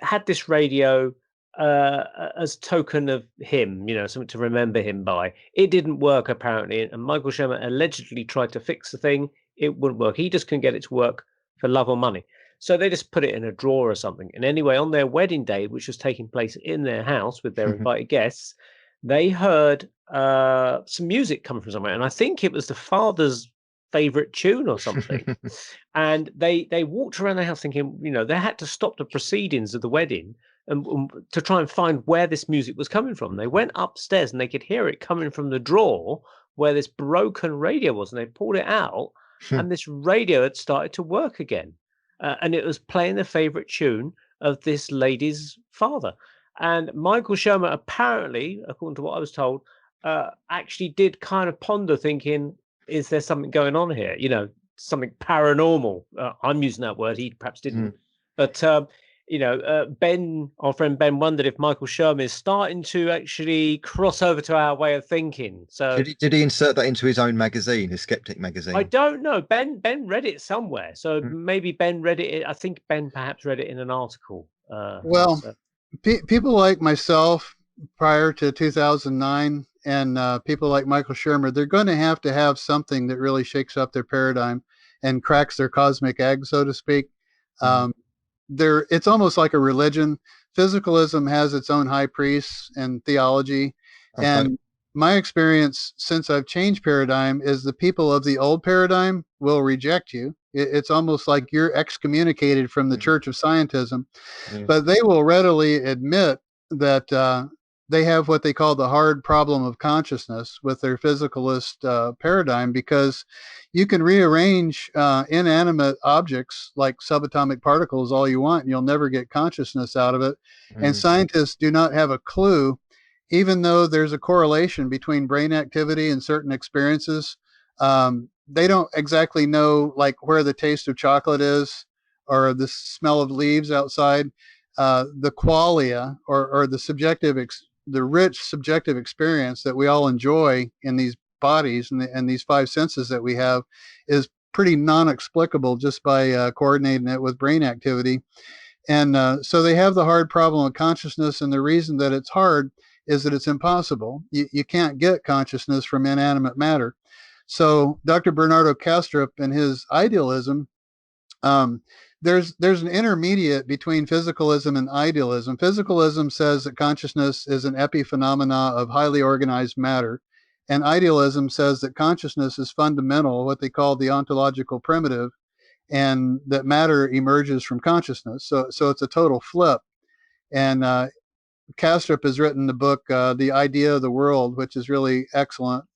had this radio as token of him, something to remember him by. It didn't work, apparently, and Michael Shermer allegedly tried to fix the thing. It wouldn't work. He just couldn't get it to work for love or money. So they just put it in a drawer or something. And anyway, on their wedding day, which was taking place in their house with their invited guests, they heard some music coming from somewhere. And I think it was the father's favorite tune or something. And they walked around the house thinking, they had to stop the proceedings of the wedding and to try and find where this music was coming from. They went upstairs and they could hear it coming from the drawer where this broken radio was. And they pulled it out and this radio had started to work again. And it was playing the favorite tune of this lady's father. And Michael Shermer, apparently, according to what I was told, actually did kind of ponder, thinking, is there something going on here? Something paranormal. I'm using that word. He perhaps didn't. But, Ben, our friend Ben, wondered if Michael Shermer is starting to actually cross over to our way of thinking. So did he insert that into his own magazine, his Skeptic magazine? I don't know. Ben read it somewhere. So maybe Ben read it. I think Ben perhaps read it in an article. People like myself prior to 2009 and people like Michael Shermer, they're going to have something that really shakes up their paradigm and cracks their cosmic egg, so to speak. It's almost like a religion. Physicalism has its own high priests and theology. Okay. And my experience since I've changed paradigm is the people of the old paradigm will reject you. It's almost like you're excommunicated from the Church of Scientism, but they will readily admit that they have what they call the hard problem of consciousness with their physicalist paradigm, because you can rearrange inanimate objects like subatomic particles all you want, and you'll never get consciousness out of it. And scientists do not have a clue, even though there's a correlation between brain activity and certain experiences. They don't exactly know, like, where the taste of chocolate is or the smell of leaves outside. The qualia or the rich subjective experience that we all enjoy in these bodies and these five senses that we have is pretty non-explicable just by coordinating it with brain activity. And so they have the hard problem of consciousness, and the reason that it's hard is that it's impossible. You can't get consciousness from inanimate matter. So Dr. Bernardo Kastrup and his idealism, there's an intermediate between physicalism and idealism. Physicalism says that consciousness is an epiphenomena of highly organized matter, and idealism says that consciousness is fundamental, what they call the ontological primitive, and that matter emerges from consciousness. So it's a total flip. And Kastrup has written the book, The Idea of the World, which is really excellent.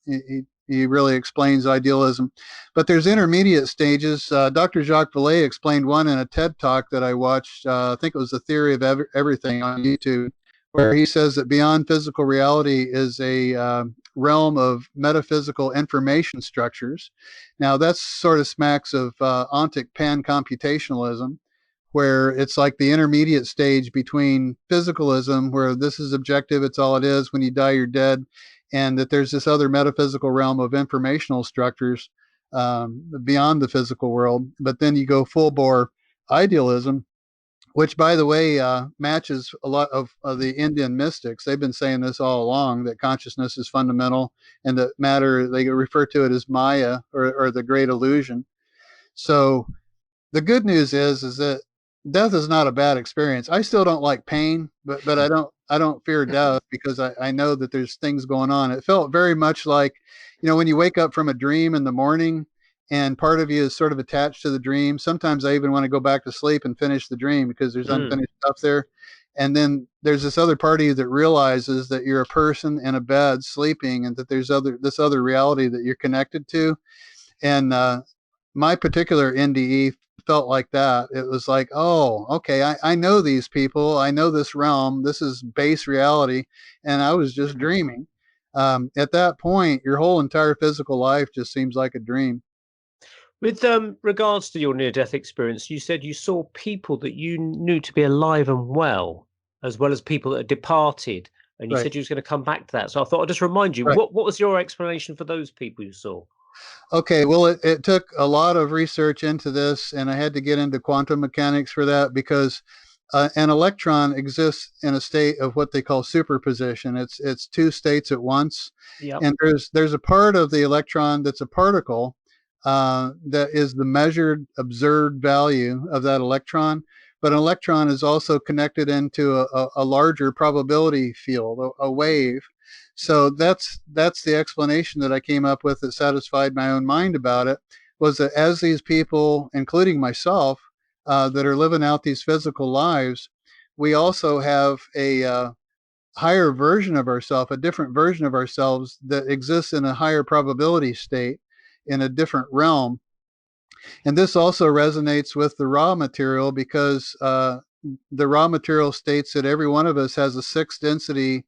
he really explains idealism. But there's intermediate stages. Dr. Jacques Vallée explained one in a TED talk that I watched. I think it was The Theory of Everything on YouTube, where he says that beyond physical reality is a realm of metaphysical information structures. Now, that sort of smacks of ontic pan-computationalism, where it's like the intermediate stage between physicalism, where this is objective, it's all it is, when you die, you're dead, and that there's this other metaphysical realm of informational structures beyond the physical world. But then you go full bore idealism, which, by the way, matches a lot of the Indian mystics. They've been saying this all along, that consciousness is fundamental and that matter, they refer to it as Maya, or the great illusion. So the good news is that death is not a bad experience. I still don't like pain, but I don't fear death, because I know that there's things going on. It felt very much like, when you wake up from a dream in the morning and part of you is sort of attached to the dream. Sometimes I even want to go back to sleep and finish the dream because there's unfinished stuff there. And then there's this other part of you that realizes that you're a person in a bed sleeping, and that there's this other reality that you're connected to. And my particular NDE felt like that. It was like, oh, okay, I know these people. I know this realm. This is base reality. And I was just dreaming. At that point, your whole entire physical life just seems like a dream. With regards to your near-death experience, you said you saw people that you knew to be alive and well as people that had departed. And you said you was going to come back to that. So I thought I'd just remind you, what was your explanation for those people you saw? Okay, well, it took a lot of research into this, and I had to get into quantum mechanics for that, because an electron exists in a state of what they call superposition. It's two states at once. Yep. And there's a part of the electron that's a particle that is the measured observed value of that electron. But an electron is also connected into a larger probability field, a wave. So that's the explanation that I came up with that satisfied my own mind about it, was that as these people, including myself, that are living out these physical lives, we also have a higher version of ourselves, a different version of ourselves that exists in a higher probability state in a different realm. And this also resonates with the raw material, because the raw material states that every one of us has a sixth density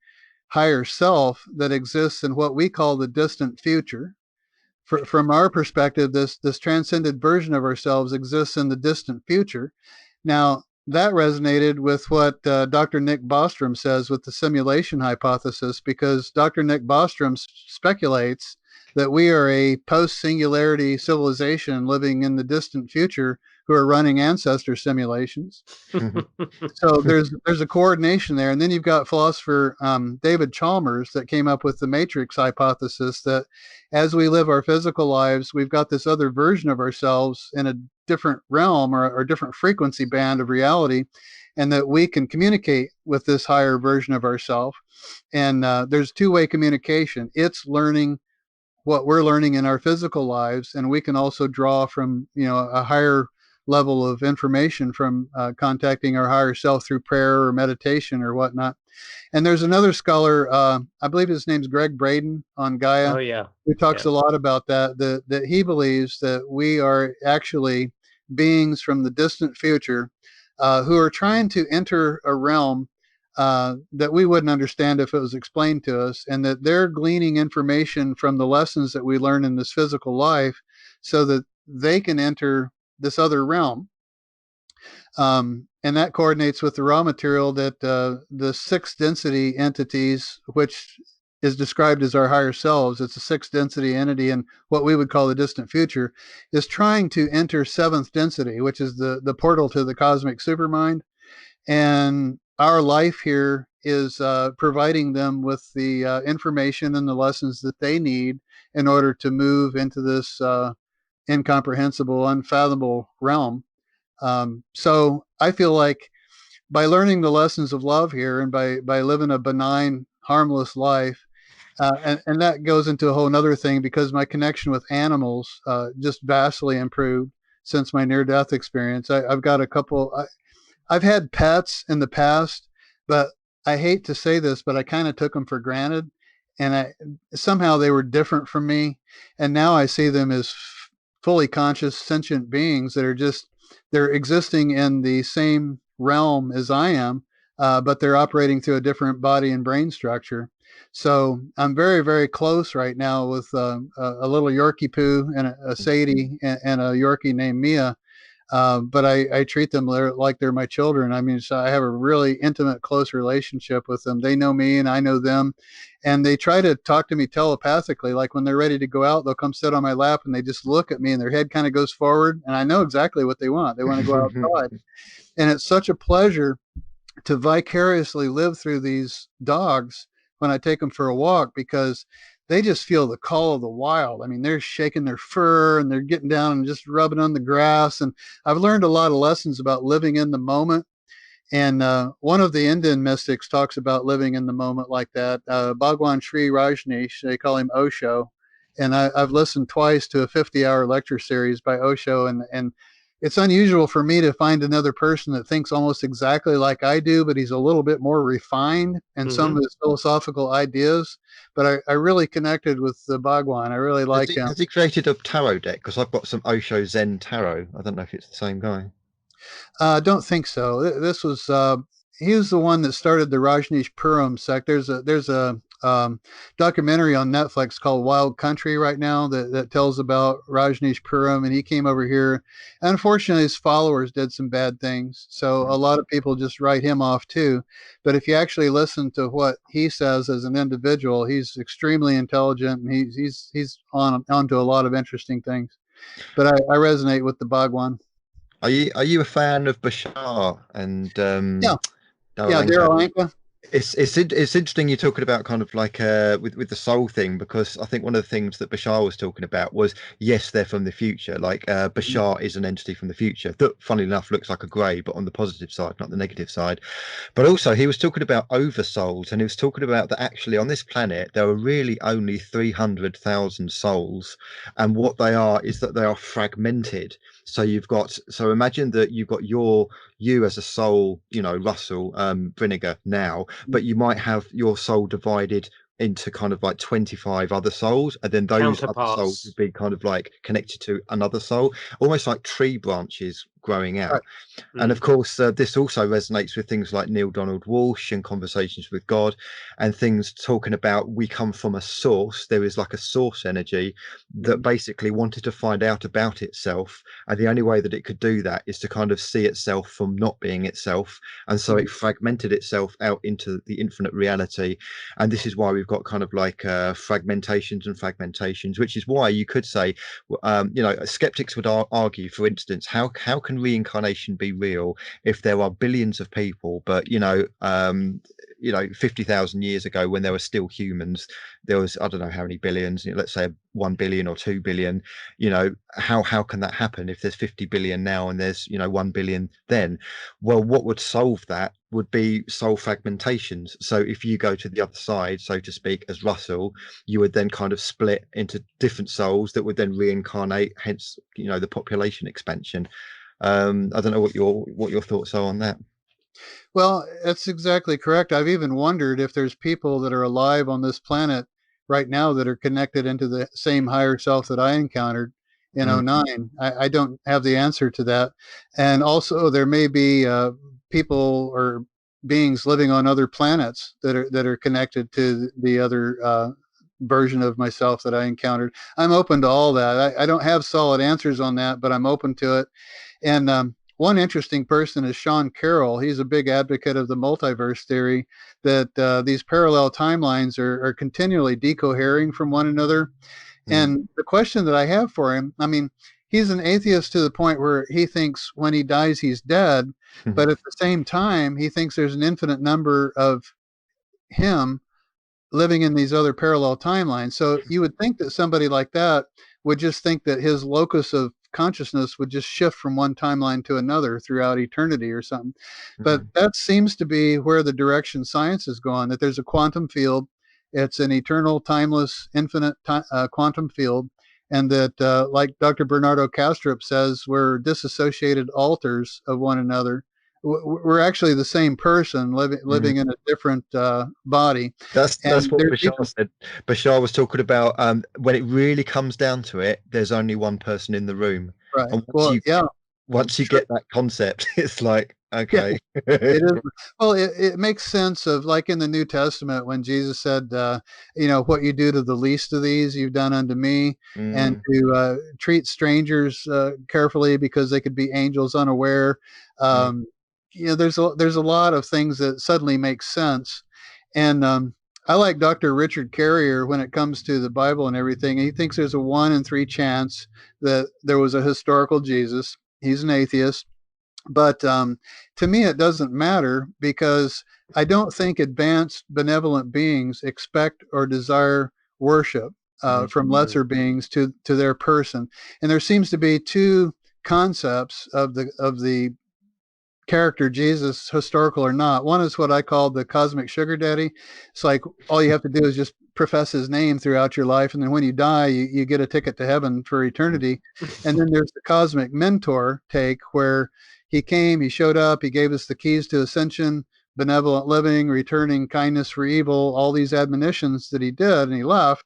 higher self that exists in what we call the distant future. From our perspective, this transcended version of ourselves exists in the distant future. Now, that resonated with what Dr. Nick Bostrom says with the simulation hypothesis, because Dr. Nick Bostrom speculates that we are a post-singularity civilization living in the distant future who are running ancestor simulations. So there's a coordination there. And then you've got philosopher David Chalmers that came up with the matrix hypothesis, that as we live our physical lives, we've got this other version of ourselves in a different realm or different frequency band of reality, and that we can communicate with this higher version of ourselves. And there's two-way communication. It's learning what we're learning in our physical lives, and we can also draw from a higher level of information from contacting our higher self through prayer or meditation or whatnot. And there's another scholar, I believe his name's Greg Braden on Gaia, who talks a lot about that he believes that we are actually beings from the distant future who are trying to enter a realm that we wouldn't understand if it was explained to us, and that they're gleaning information from the lessons that we learn in this physical life so that they can enter this other realm. And that coordinates with the raw material that the sixth density entities, which is described as our higher selves, it's a sixth density entity in what we would call the distant future, is trying to enter seventh density, which is the portal to the cosmic supermind. And our life here is providing them with the information and the lessons that they need in order to move into this incomprehensible, unfathomable realm. So I feel like by learning the lessons of love here, and by living a benign, harmless life, and that goes into a whole nother thing, because my connection with animals just vastly improved since my near-death experience. I've got a couple. I've had pets in the past, but I hate to say this, but I kind of took them for granted. somehow they were different from me, and now I see them as fully conscious, sentient beings that are they're existing in the same realm as I am, but they're operating through a different body and brain structure. So I'm very, very close right now with a little Yorkie poo and a Sadie and a Yorkie named Mia. But I treat them like they're my children. I mean, so I have a really intimate, close relationship with them. They know me and I know them. And they try to talk to me telepathically. Like when they're ready to go out, they'll come sit on my lap and they just look at me and their head kind of goes forward. And I know exactly what they want. They want to go outside. And it's such a pleasure to vicariously live through these dogs when I take them for a walk, because they just feel the call of the wild. I mean, they're shaking their fur and they're getting down and just rubbing on the grass. And I've learned a lot of lessons about living in the moment. And one of the Indian mystics talks about living in the moment like that. Bhagwan Sri Rajneesh, they call him Osho. And I've listened twice to a 50-hour lecture series by Osho. And it's unusual for me to find another person that thinks almost exactly like I do, but he's a little bit more refined in some of his philosophical ideas. But I really connected with the Bhagwan. I really like him. Has he created a tarot deck? Because I've got some Osho Zen tarot. I don't know if it's the same guy. Don't think so. This was he was the one that started the Rajneesh Puram sect. There's a documentary on Netflix called Wild Country right now that tells about Rajneesh Puram, and he came over here. And unfortunately, his followers did some bad things, so a lot of people just write him off too. But if you actually listen to what he says as an individual, he's extremely intelligent, and he's onto a lot of interesting things. But I resonate with the Bhagwan. Are you a fan of Bashar and Yeah, Daryl Anka? It's interesting you're talking about kind of like with the soul thing, because I think one of the things that Bashar was talking about was, yes, they're from the future. Like Bashar is an entity from the future that, funnily enough, looks like a grey, but on the positive side, not the negative side. But also he was talking about oversouls, and he was talking about that actually on this planet there are really only 300,000 souls, and what they are is that they are fragmented. So imagine that you've got you as a soul, Russell, Brinegar now, but you might have your soul divided into kind of like 25 other souls, and then those other souls would be kind of like connected to another soul, almost like tree branches growing out. Right. And of course this also resonates with things like Neil Donald Walsh and Conversations with God, and things talking about we come from a source. There is like a source energy that basically wanted to find out about itself, and the only way that it could do that is to kind of see itself from not being itself, and so it fragmented itself out into the infinite reality. And this is why we've got kind of like fragmentations and fragmentations, which is why you could say skeptics would argue, for instance, how can reincarnation be real if there are billions of people, but 50,000 years ago, when there were still humans, there was, I don't know how many billions, let's say 1 billion or 2 billion. How can that happen if there's 50 billion now and there's 1 billion then? Well, what would solve that would be soul fragmentations. So if you go to the other side, so to speak, as Russell, you would then kind of split into different souls that would then reincarnate, hence the population expansion. I don't know what your thoughts are on that. Well, that's exactly correct. I've even wondered if there's people that are alive on this planet right now that are connected into the same higher self that I encountered in 09. I don't have the answer to that. And also there may be people or beings living on other planets that are connected to the other version of myself that I encountered. I'm open to all that. I don't have solid answers on that, but I'm open to it. And one interesting person is Sean Carroll. He's a big advocate of the multiverse theory, that these parallel timelines are continually decohering from one another. And the question that I have for him, I mean, he's an atheist to the point where he thinks when he dies, he's dead. But at the same time, he thinks there's an infinite number of him living in these other parallel timelines. So you would think that somebody like that would just think that his locus of consciousness would just shift from one timeline to another throughout eternity or something. But that seems to be where the direction science is going, that there's a quantum field. It's an eternal, timeless, infinite quantum field. And that, like Dr. Bernardo Kastrup says, we're disassociated alters of one another, we're actually the same person living in a different body. That's And what there's Bashar said. Bashar was talking about when it really comes down to it, there's only one person in the room. right. And Well, yeah, once you sure. get that concept, it's like, Yeah, okay. it is. Well, it makes sense of, like, in the New Testament when Jesus said, what you do to the least of these, you've done unto me, and to treat strangers carefully because they could be angels unaware. There's a lot of things that suddenly make sense, and I like Dr. Richard Carrier when it comes to the Bible and everything. He thinks there's a 1 in 3 chance that there was a historical Jesus. He's an atheist. But to me, it doesn't matter because I don't think advanced benevolent beings expect or desire worship from lesser beings to their person. And there seems to be two concepts of the character Jesus, historical or not. One is what I call the cosmic sugar daddy. It's like all you have to do is just profess his name throughout your life, and then when you die, you get a ticket to heaven for eternity. And then there's the cosmic mentor take, where he came, he showed up, he gave us the keys to ascension, benevolent living, returning kindness for evil, all these admonitions that he did, and he left.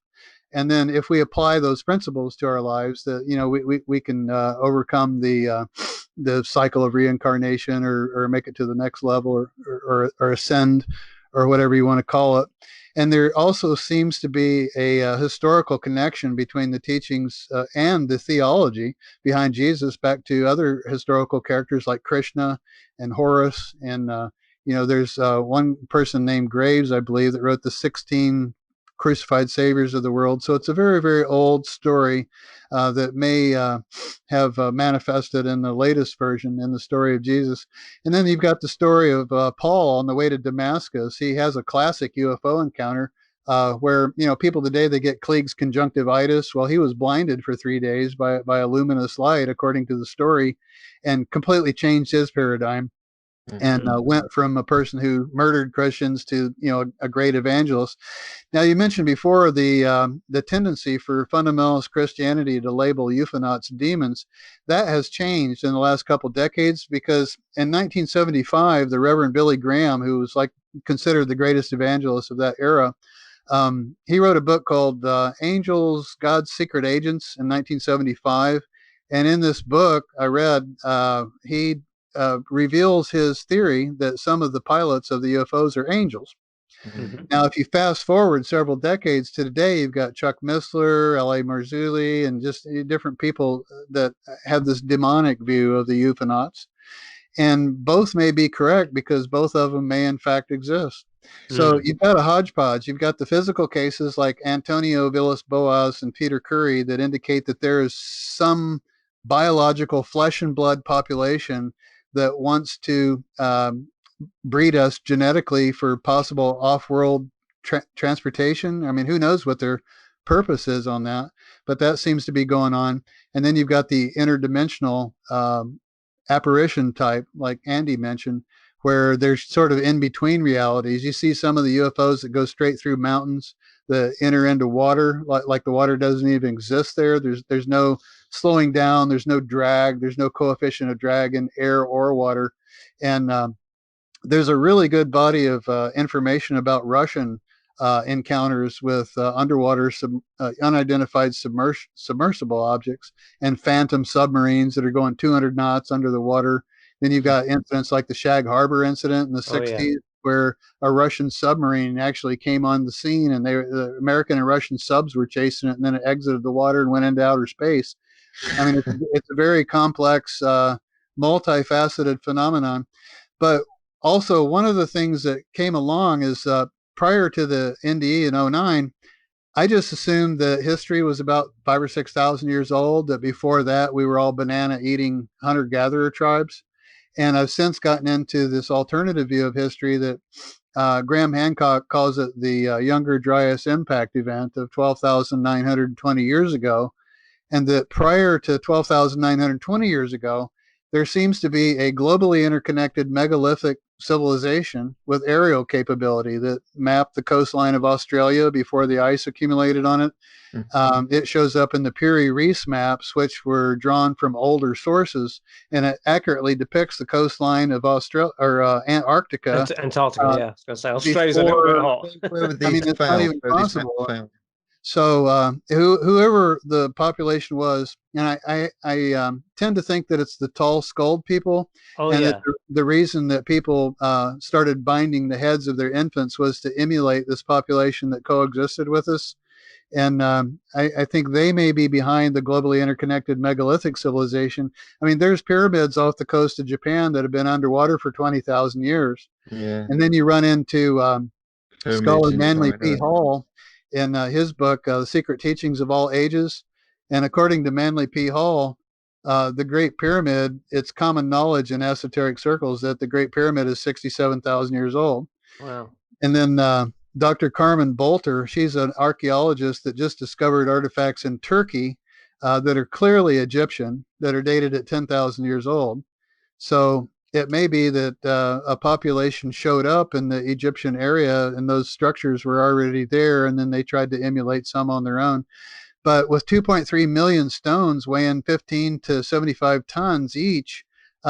And then if we apply those principles to our lives, that we can overcome the cycle of reincarnation, or make it to the next level, or ascend, or whatever you want to call it. And there also seems to be a historical connection between the teachings and the theology behind Jesus back to other historical characters like Krishna and Horus. And there's one person named Graves, I believe, that wrote the 16 crucified saviors of the world. So it's a very, very old story that may have manifested in the latest version in the story of Jesus. And then you've got the story of Paul on the way to Damascus. He has a classic UFO encounter where people today, they get Klieg's conjunctivitis. Well, he was blinded for 3 days by a luminous light, according to the story, and completely changed his paradigm. And went from a person who murdered Christians to a great evangelist. Now, you mentioned before the tendency for fundamentalist Christianity to label euphonauts demons. That has changed in the last couple decades, because in 1975, the Reverend Billy Graham, who was considered the greatest evangelist of that era, he wrote a book called Angels, God's Secret Agents in 1975. And in this book, I read, he reveals his theory that some of the pilots of the UFOs are angels. Now, if you fast forward several decades to today, you've got Chuck Missler, L.A. Marzulli, and just different people that have this demonic view of the euphonauts. And both may be correct, because both of them may in fact exist. So you've got a hodgepodge. You've got the physical cases like Antonio Villas-Boas and Peter Curry that indicate that there is some biological flesh and blood population that wants to breed us genetically for possible off-world transportation. I mean, who knows what their purpose is on that, but that seems to be going on. And then you've got the interdimensional apparition type, like Andy mentioned, where there's sort of in between realities. You see some of the UFOs that go straight through mountains, that enter into water, like the water doesn't even exist there. There's no slowing down, there's no drag, there's no coefficient of drag in air or water. And there's a really good body of information about Russian encounters with underwater unidentified submersible objects and phantom submarines that are going 200 knots under the water. Then you've got incidents like the Shag Harbor incident in the 60s, where a Russian submarine actually came on the scene, and the American and Russian subs were chasing it, and then it exited the water and went into outer space. I mean, it's a very complex, multifaceted phenomenon. But also, one of the things that came along is prior to the NDE in 09, I just assumed that history was about 5,000 or 6,000 years old, that before that we were all banana eating hunter-gatherer tribes. And I've since gotten into this alternative view of history that Graham Hancock calls it the Younger Dryas Impact event of 12,920 years ago. And that prior to 12,920 years ago, there seems to be a globally interconnected megalithic civilization with aerial capability that mapped the coastline of Australia before the ice accumulated on it. It shows up in the Peary Reese maps, which were drawn from older sources, and it accurately depicts the coastline of Australia or Antarctica. Antarctica, yeah. I was going to say Australia's a little bit hot. Where were I these mean, it's not found? even Where were these maps possible. found? So whoever the population was, and I tend to think that it's the tall skulled people, Oh, and yeah. that the reason that people started binding the heads of their infants was to emulate this population that coexisted with us. And I think they may be behind the globally interconnected megalithic civilization. I mean, there's pyramids off the coast of Japan that have been underwater for 20,000 years. Yeah. And then you run into scholar Manly P. China. Hall in his book, The Secret Teachings of All Ages. And according to Manly P. Hall, the Great Pyramid, it's common knowledge in esoteric circles that the Great Pyramid is 67,000 years old. Wow. And then Dr. Carmen Bolter, she's an archaeologist that just discovered artifacts in Turkey that are clearly Egyptian, that are dated at 10,000 years old. So it may be that a population showed up in the Egyptian area and those structures were already there, and then they tried to emulate some on their own. But with 2.3 million stones weighing 15 to 75 tons each,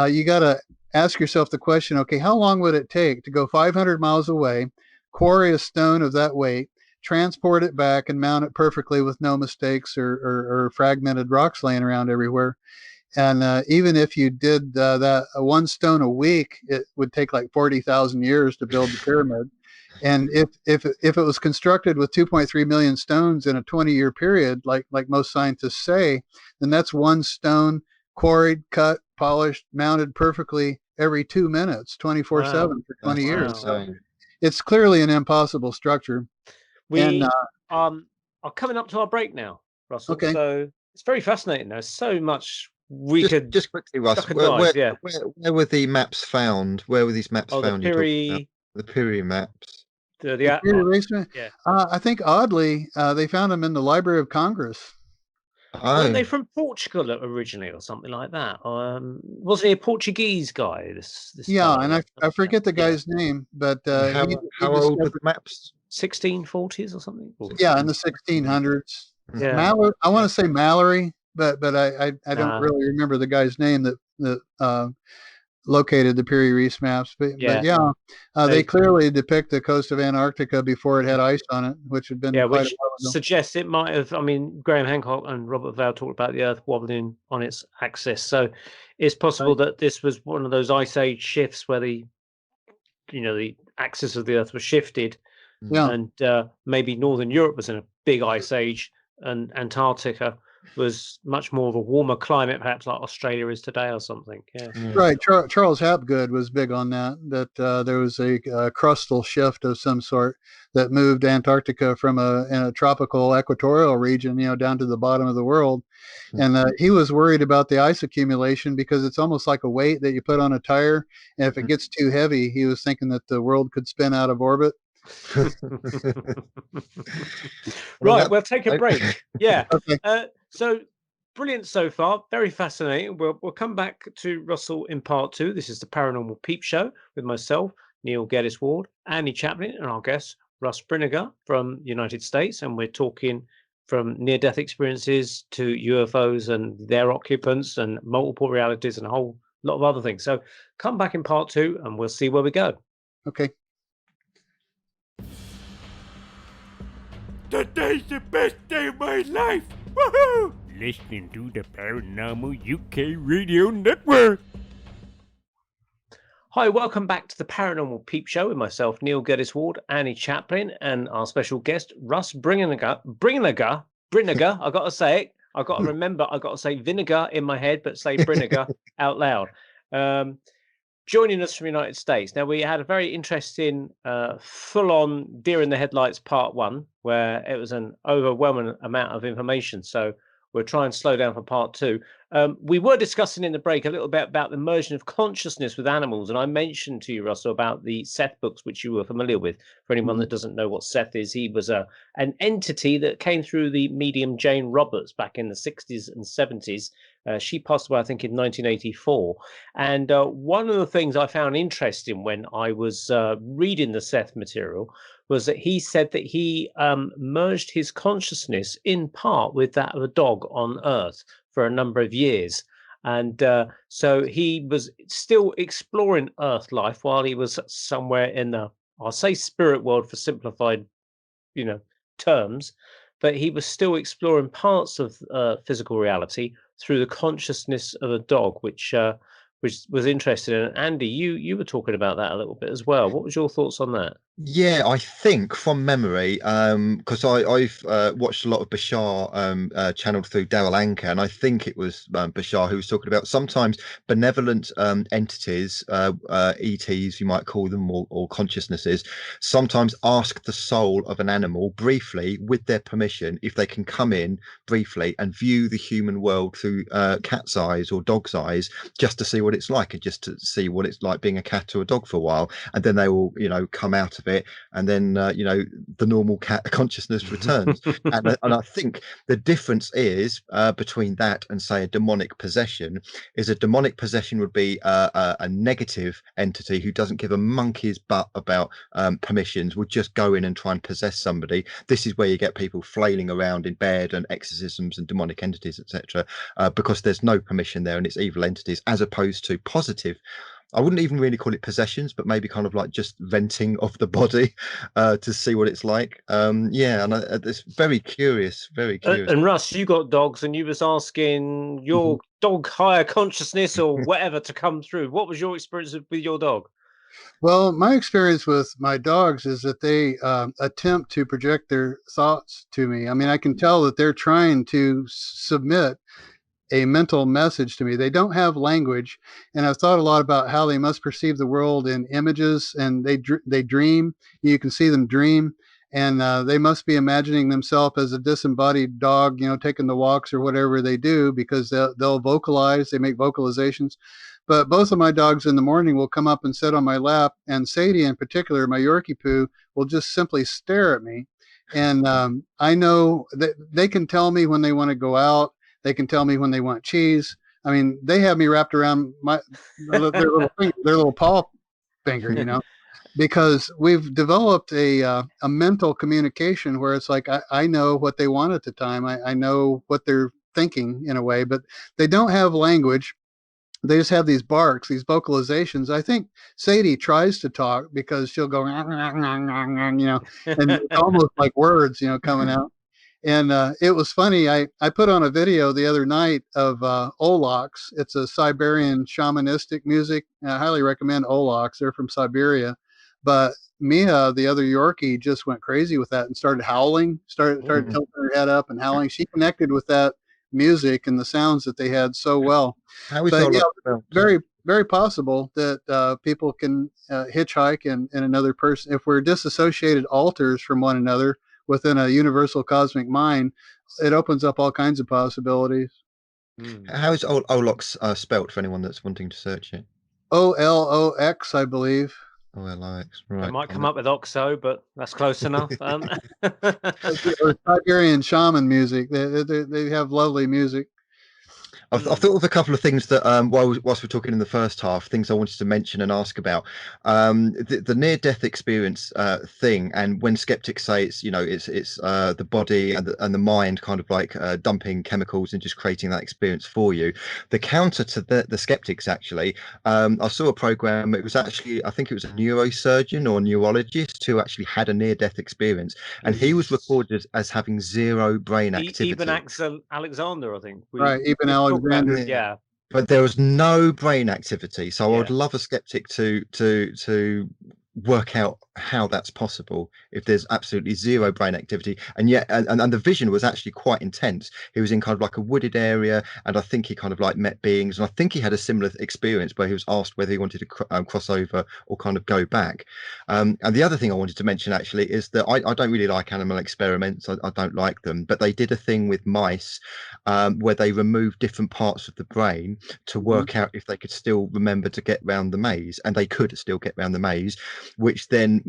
you got to ask yourself the question, okay, how long would it take to go 500 miles away, quarry a stone of that weight, transport it back, and mount it perfectly with no mistakes or fragmented rocks laying around everywhere? And even if you did that one stone a week, it would take like 40,000 years to build the pyramid. And if it was constructed with 2.3 million stones in a 20-year period, like most scientists say, then that's one stone quarried, cut, polished, mounted perfectly every 2 minutes, 24/7 for 20 years. So it's clearly an impossible structure. We are coming up to our break now, Russell. Okay. So it's very fascinating. There's so much we could just quickly, Russ. Where were the maps found? Where were these maps found? The Peary maps. Yeah. I think oddly, they found them in the Library of Congress. Weren't they from Portugal originally, or something like that? Was he a Portuguese guy? This and I forget the guy's name, but how old were the maps? 1640s or something? Yeah, in the 1600s. Yeah. Mallory, I want to say Mallory, but I don't really remember the guy's name that located the Peary Reese maps. But they clearly depict the coast of Antarctica before it had ice on it, which had been quite a while ago. Suggests it might have. I mean, Graham Hancock and Robert Val talked about the Earth wobbling on its axis, so it's possible that this was one of those ice age shifts where the axis of the Earth was shifted, and maybe Northern Europe was in a big ice age, and Antarctica was much more of a warmer climate, perhaps like Australia is today or something. Yeah. Right. Charles Hapgood was big on that there was a crustal shift of some sort that moved Antarctica from in a tropical equatorial region, down to the bottom of the world. And he was worried about the ice accumulation because it's almost like a weight that you put on a tire. And if it gets too heavy, he was thinking that the world could spin out of orbit. Right, we'll take a break. Yeah. Okay. So brilliant so far, very fascinating. We'll come back to Russell in part 2. This is the Paranormal Peep Show with myself, Neil Geddes Ward, Andy Chaplin, and our guest Russ Brinegar from the United States, and we're talking from near-death experiences to UFOs and their occupants and multiple realities and a whole lot of other things. So come back in part 2 and we'll see where we go. Okay. Today's the best day of my life! Woohoo! Listening to the Paranormal UK Radio Network. Hi, welcome back to the Paranormal Peep Show with myself, Neil Geddes Ward, Annie Chaplin, and our special guest, Russ Brinegar. I got to say it. I got to remember, I got to say vinegar in my head, but say Brinegar out loud. Joining us from the United States. Now, we had a very interesting, full-on deer in the headlights part 1, where it was an overwhelming amount of information. So we'll try and slow down for part two. We were discussing in the break a little bit about the merging of consciousness with animals, and I mentioned to you, Russell, about the Seth books, which you were familiar with. For anyone that doesn't know what Seth is, he was an entity that came through the medium Jane Roberts back in the 60s and 70s. She passed away, I think, in 1984. And one of the things I found interesting when I was reading the Seth material was that he said that he merged his consciousness in part with that of a dog on Earth for a number of years. And so he was still exploring Earth life while he was somewhere in the, I'll say spirit world for simplified, terms, but he was still exploring parts of physical reality through the consciousness of a dog, which was interesting. And Andy, you were talking about that a little bit as well. What was your thoughts on that? Yeah, I think from memory, because I've watched a lot of Bashar channeled through Daryl Anka, and I think it was Bashar who was talking about sometimes benevolent entities, ETs, you might call them, or consciousnesses, sometimes ask the soul of an animal briefly, with their permission, if they can come in briefly and view the human world through cat's eyes or dog's eyes, just to see what it's like, and just to see what it's like being a cat or a dog for a while, and then they will, come out of it, and then the normal cat consciousness returns. and I think the difference is between that and, say, a demonic possession, is a demonic possession would be a negative entity who doesn't give a monkey's butt about permissions, would just go in and try and possess somebody. This is where you get people flailing around in bed and exorcisms and demonic entities, etc., because there's no permission there and it's evil entities, as opposed to positive, I wouldn't even really call it possessions, but maybe kind of like just venting of the body to see what it's like. And it's very curious, very curious. And Russ, you got dogs, and you was asking your dog higher consciousness or whatever to come through. What was your experience with your dog? Well, my experience with my dogs is that they attempt to project their thoughts to me. I mean, I can tell that they're trying to submit a mental message to me. They don't have language, and I've thought a lot about how they must perceive the world in images, and they dream. You can see them dream, and they must be imagining themselves as a disembodied dog, taking the walks or whatever they do, because they'll vocalize. They make vocalizations. But both of my dogs in the morning will come up and sit on my lap, and Sadie in particular, my Yorkie poo, will just simply stare at me. And I know that they can tell me when they want to go out. They can tell me when they want cheese. I mean, they have me wrapped around their little paw finger, because we've developed a mental communication where it's like I know what they want at the time. I know what they're thinking in a way, but they don't have language. They just have these barks, these vocalizations. I think Sadie tries to talk because she'll go, and it's almost like words, coming out. And it was funny. I put on a video the other night of Oloks. It's a Siberian shamanistic music. And I highly recommend Oloks. They're from Siberia. But Mia, the other Yorkie, just went crazy with that and started howling, started tilting her head up and howling. She connected with that music and the sounds that they had so well. Very, very possible that people can hitchhike and another person. If we're disassociated alters from one another within a universal cosmic mind, it opens up all kinds of possibilities. How is Olox spelt for anyone that's wanting to search it? Olox, I believe. Olox, right. It might come up with Oxo, but that's close enough. Siberian shaman music. They have lovely music. I've thought of a couple of things that whilst we're talking in the first half, things I wanted to mention and ask about. The near-death experience thing, and when skeptics say it's the body and the mind kind of like dumping chemicals and just creating that experience for you. The counter to the skeptics, actually, I saw a program. It was actually, I think it was a neurosurgeon or neurologist who actually had a near-death experience, and he was recorded as having zero brain activity. Even Alexander, I think. Right, even Alexander. Yeah. But there was no brain activity, so I would love a skeptic to work out how that's possible if there's absolutely zero brain activity, and yet and the vision was actually quite intense. He was in kind of like a wooded area, and I think he kind of like met beings, and I think he had a similar experience where he was asked whether he wanted to cross over or kind of go back. And the other thing I wanted to mention actually is that I don't really like animal experiments. I don't like them, but they did a thing with mice where they removed different parts of the brain to work out if they could still remember to get round the maze, and they could still get round the maze, which then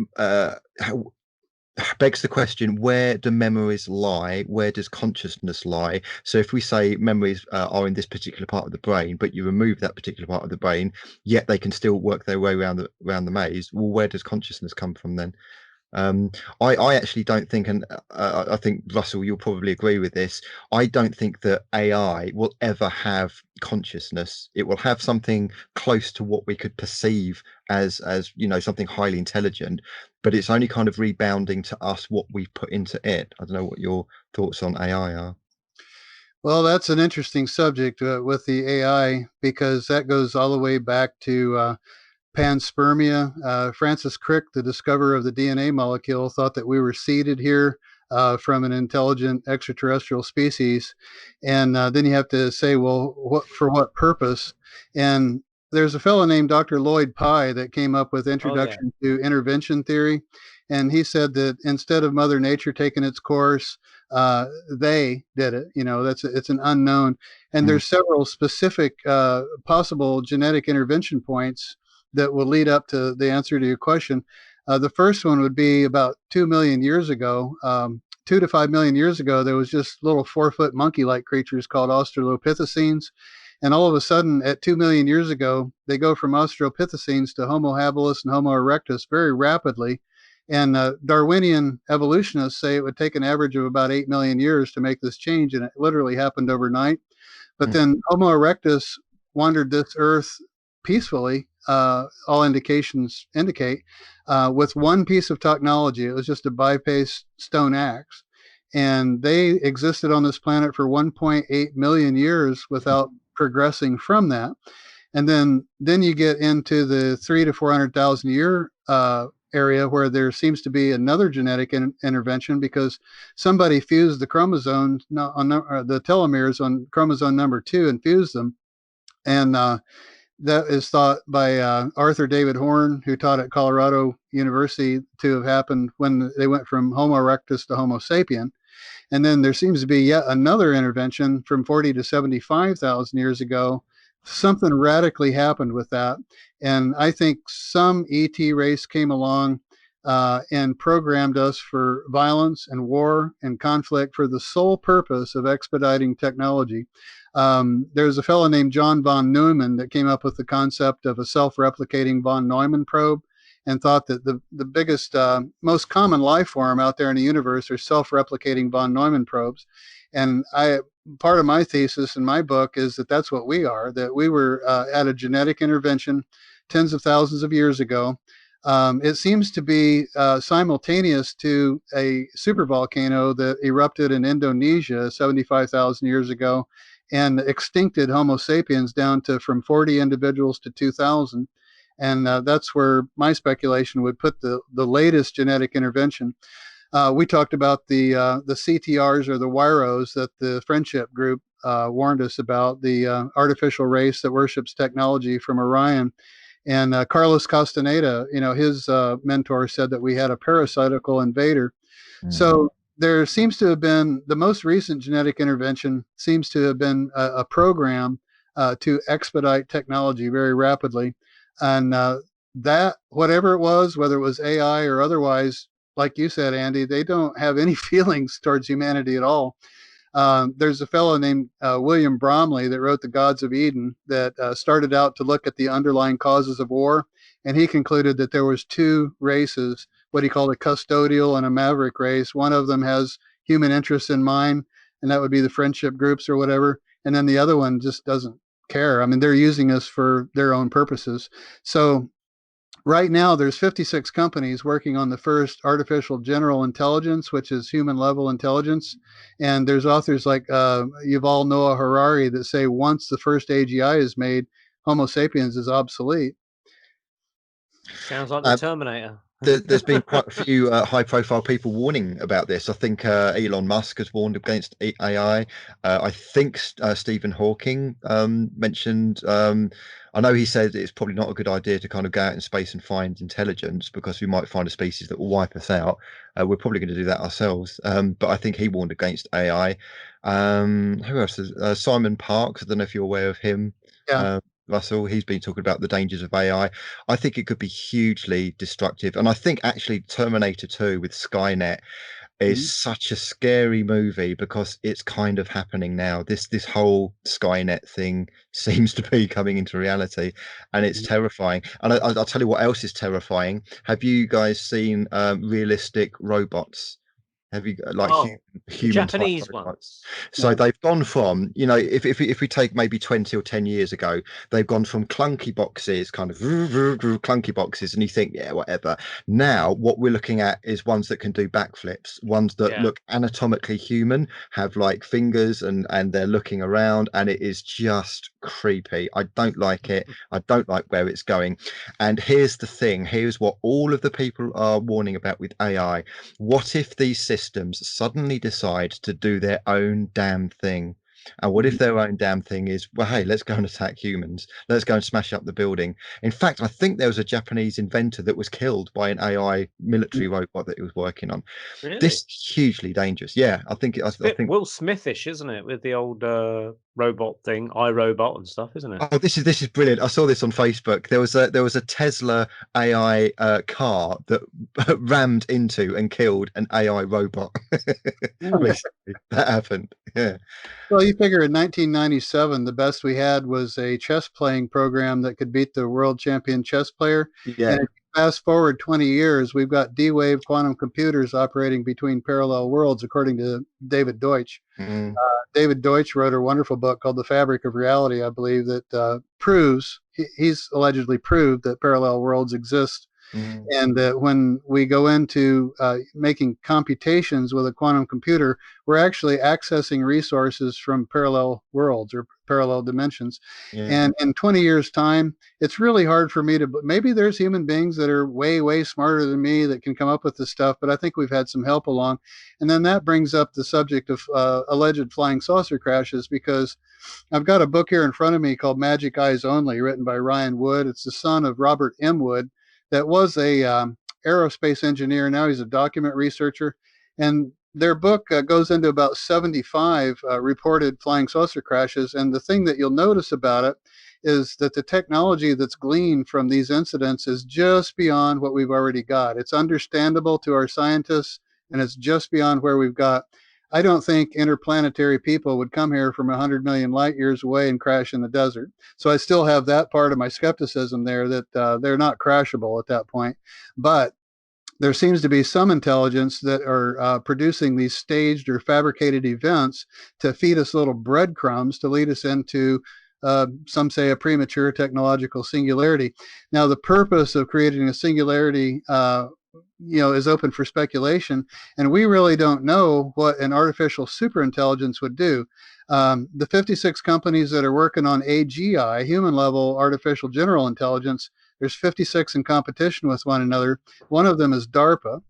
begs the question, where do memories lie? Where does consciousness lie? So if we say memories are in this particular part of the brain, but you remove that particular part of the brain, yet they can still work their way around the maze, well, where does consciousness come from then? I actually don't think, and I think, Russell, you'll probably agree with this, I don't think that AI will ever have consciousness. It will have something close to what we could perceive as something highly intelligent, but it's only kind of rebounding to us what we put into it. I don't know what your thoughts on AI are. Well, that's an interesting subject with the AI, because that goes all the way back to panspermia. Francis Crick, the discoverer of the DNA molecule, thought that we were seeded here from an intelligent extraterrestrial species. And then you have to say, well, for what purpose? And there's a fellow named Dr. Lloyd Pye that came up with Introduction to Intervention Theory. And he said that instead of Mother Nature taking its course, they did it. It's an unknown. And there's several specific possible genetic intervention points that will lead up to the answer to your question. The first one would be about 2 million years ago. 2 to 5 million years ago, there was just little 4-foot monkey-like creatures called Australopithecines. And all of a sudden, at 2 million years ago, they go from Australopithecines to Homo habilis and Homo erectus very rapidly. And Darwinian evolutionists say it would take an average of about 8 million years to make this change, and it literally happened overnight. But then Homo erectus wandered this earth peacefully, all indications indicate, with one piece of technology. It was just a bypass stone axe. And they existed on this planet for 1.8 million years without progressing from that. And then you get into the 300,000 to 400,000 year area where there seems to be another genetic intervention, because somebody fused the chromosomes on the telomeres on chromosome number 2 and fused them. And that is thought by Arthur David Horn, who taught at Colorado University, to have happened when they went from Homo erectus to Homo sapien. And then there seems to be yet another intervention from 40 to 75,000 years ago. Something radically happened with that. And I think some ET race came along and programmed us for violence and war and conflict for the sole purpose of expediting technology. There's a fellow named John von Neumann that came up with the concept of a self-replicating von Neumann probe, and thought that the biggest, most common life form out there in the universe are self-replicating von Neumann probes. And part of my thesis in my book is that that's what we are, that we were at a genetic intervention tens of thousands of years ago. It seems to be simultaneous to a supervolcano that erupted in Indonesia 75,000 years ago and extincted Homo sapiens down to from 40 individuals to 2,000. And that's where my speculation would put the latest genetic intervention. We talked about the CTRs, or the Wiros, that the Friendship Group warned us about, the artificial race that worships technology from Orion. And Carlos Castaneda, his mentor, said that we had a parasitical invader. So there seems to have been, the most recent genetic intervention seems to have been a program to expedite technology very rapidly. And that, whatever it was, whether it was AI or otherwise, like you said, Andy, they don't have any feelings towards humanity at all. There's a fellow named William Bromley that wrote The Gods of Eden that started out to look at the underlying causes of war. And he concluded that there was two races, what he called a custodial and a maverick race. One of them has human interests in mind, and that would be the friendship groups or whatever. And then the other one just doesn't care. I mean, they're using us for their own purposes. So right now, there's 56 companies working on the first artificial general intelligence, which is human level intelligence. And there's authors like Yuval Noah Harari that say once the first AGI is made, Homo sapiens is obsolete. Sounds like the Terminator. There's been quite a few high-profile people warning about this. I think Elon Musk has warned against AI. I think Stephen Hawking mentioned. I know he said it's probably not a good idea to kind of go out in space and find intelligence because we might find a species that will wipe us out. We're probably going to do that ourselves. But I think he warned against AI. Who else? Simon Parkes. I don't know if you're aware of him. Yeah. Russell, he's been talking about the dangers of AI. I think it could be hugely destructive. And I think actually Terminator 2 with Skynet is such a scary movie because it's kind of happening now. This whole Skynet thing seems to be coming into reality, and it's terrifying. And I'll tell you what else is terrifying. Have you guys seen realistic robots? Have you like human type Japanese robots? ones? So they've gone from, if we take maybe 20 or 10 years ago, they've gone from clunky boxes, kind of clunky boxes, and you think, yeah, whatever. Now what we're looking at is ones that can do backflips, ones that look anatomically human, have like fingers, and they're looking around, and it is just creepy. I don't like it. I don't like where it's going. And here's the thing, here's what all of the people are warning about with AI. What if these systems suddenly decide to do their own damn thing? And what if their own damn thing is, well, hey, let's go and attack humans. Let's go and smash up the building. In fact, I think there was a Japanese inventor that was killed by an AI military robot that he was working on. Really? This is hugely dangerous. Yeah, I think It's a bit Will Smithish, isn't it, with the old robot thing, iRobot and stuff, isn't it? Oh, this is brilliant. I saw this on Facebook. There was a Tesla AI car that rammed into and killed an AI robot. Basically, that happened. Yeah. Well, you figure in 1997, the best we had was a chess playing program that could beat the world champion chess player. Yeah. And if you fast forward 20 years, we've got D-Wave quantum computers operating between parallel worlds, according to David Deutsch. David Deutsch wrote a wonderful book called The Fabric of Reality, I believe, that proves, he's allegedly proved that parallel worlds exist. And that when we go into making computations with a quantum computer, we're actually accessing resources from parallel worlds or parallel dimensions. And in 20 years' time, it's really hard for me to, maybe there's human beings that are way, way smarter than me that can come up with this stuff, but I think we've had some help along. And then that brings up the subject of alleged flying saucer crashes, because I've got a book here in front of me called Magic Eyes Only, written by Ryan Wood. It's the son of Robert M. Wood, that was a aerospace engineer. Now he's a document researcher. And their book goes into about 75 reported flying saucer crashes. And the thing that you'll notice about it is that the technology that's gleaned from these incidents is just beyond what we've already got. It's understandable to our scientists, and it's just beyond where we've got. I don't think interplanetary people would come here from 100 million light years away and crash in the desert. So I still have that part of my skepticism there, that they're not crashable at that point. But there seems to be some intelligence that are producing these staged or fabricated events to feed us little breadcrumbs to lead us into some say a premature technological singularity. Now, the purpose of creating a singularity is open for speculation, and we really don't know what an artificial superintelligence would do. The 56 companies that are working on AGI, human level artificial general intelligence, there's 56 in competition with one another. One of them is DARPA.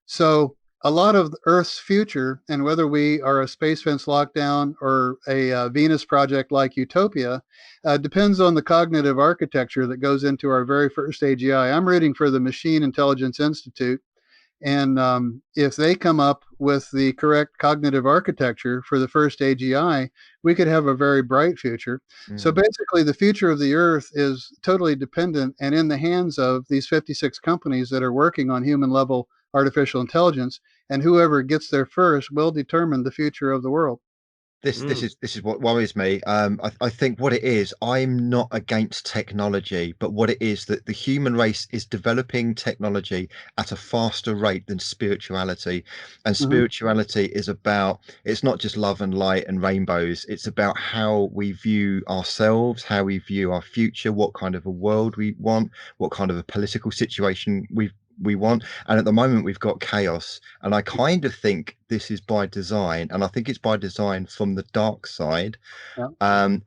So a lot of Earth's future, and whether we are a space fence lockdown or a Venus project like Utopia, depends on the cognitive architecture that goes into our very first AGI. I'm rooting for the Machine Intelligence Institute. And if they come up with the correct cognitive architecture for the first AGI, we could have a very bright future. So basically, the future of the Earth is totally dependent and in the hands of these 56 companies that are working on human level artificial intelligence, and whoever gets there first will determine the future of the world. This is what worries me. I think what it is, I'm not against technology, but what it is that the human race is developing technology at a faster rate than spirituality. And spirituality is about, it's not just love and light and rainbows. It's about how we view ourselves, how we view our future, what kind of a world we want, what kind of a political situation we want. And at the moment we've got chaos, and I kind of think this is by design, and I think it's by design from the dark side. Yeah.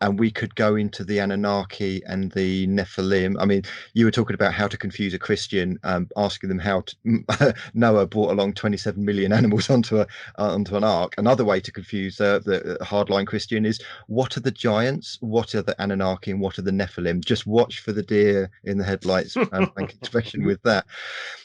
And we could go into the Anunnaki and the Nephilim. I mean, you were talking about how to confuse a Christian, asking them how to, Noah brought along 27 million animals onto an ark. Another way to confuse the hardline Christian is, what are the giants, what are the Anunnaki, and what are the Nephilim? Just watch for the deer in the headlights expression with that.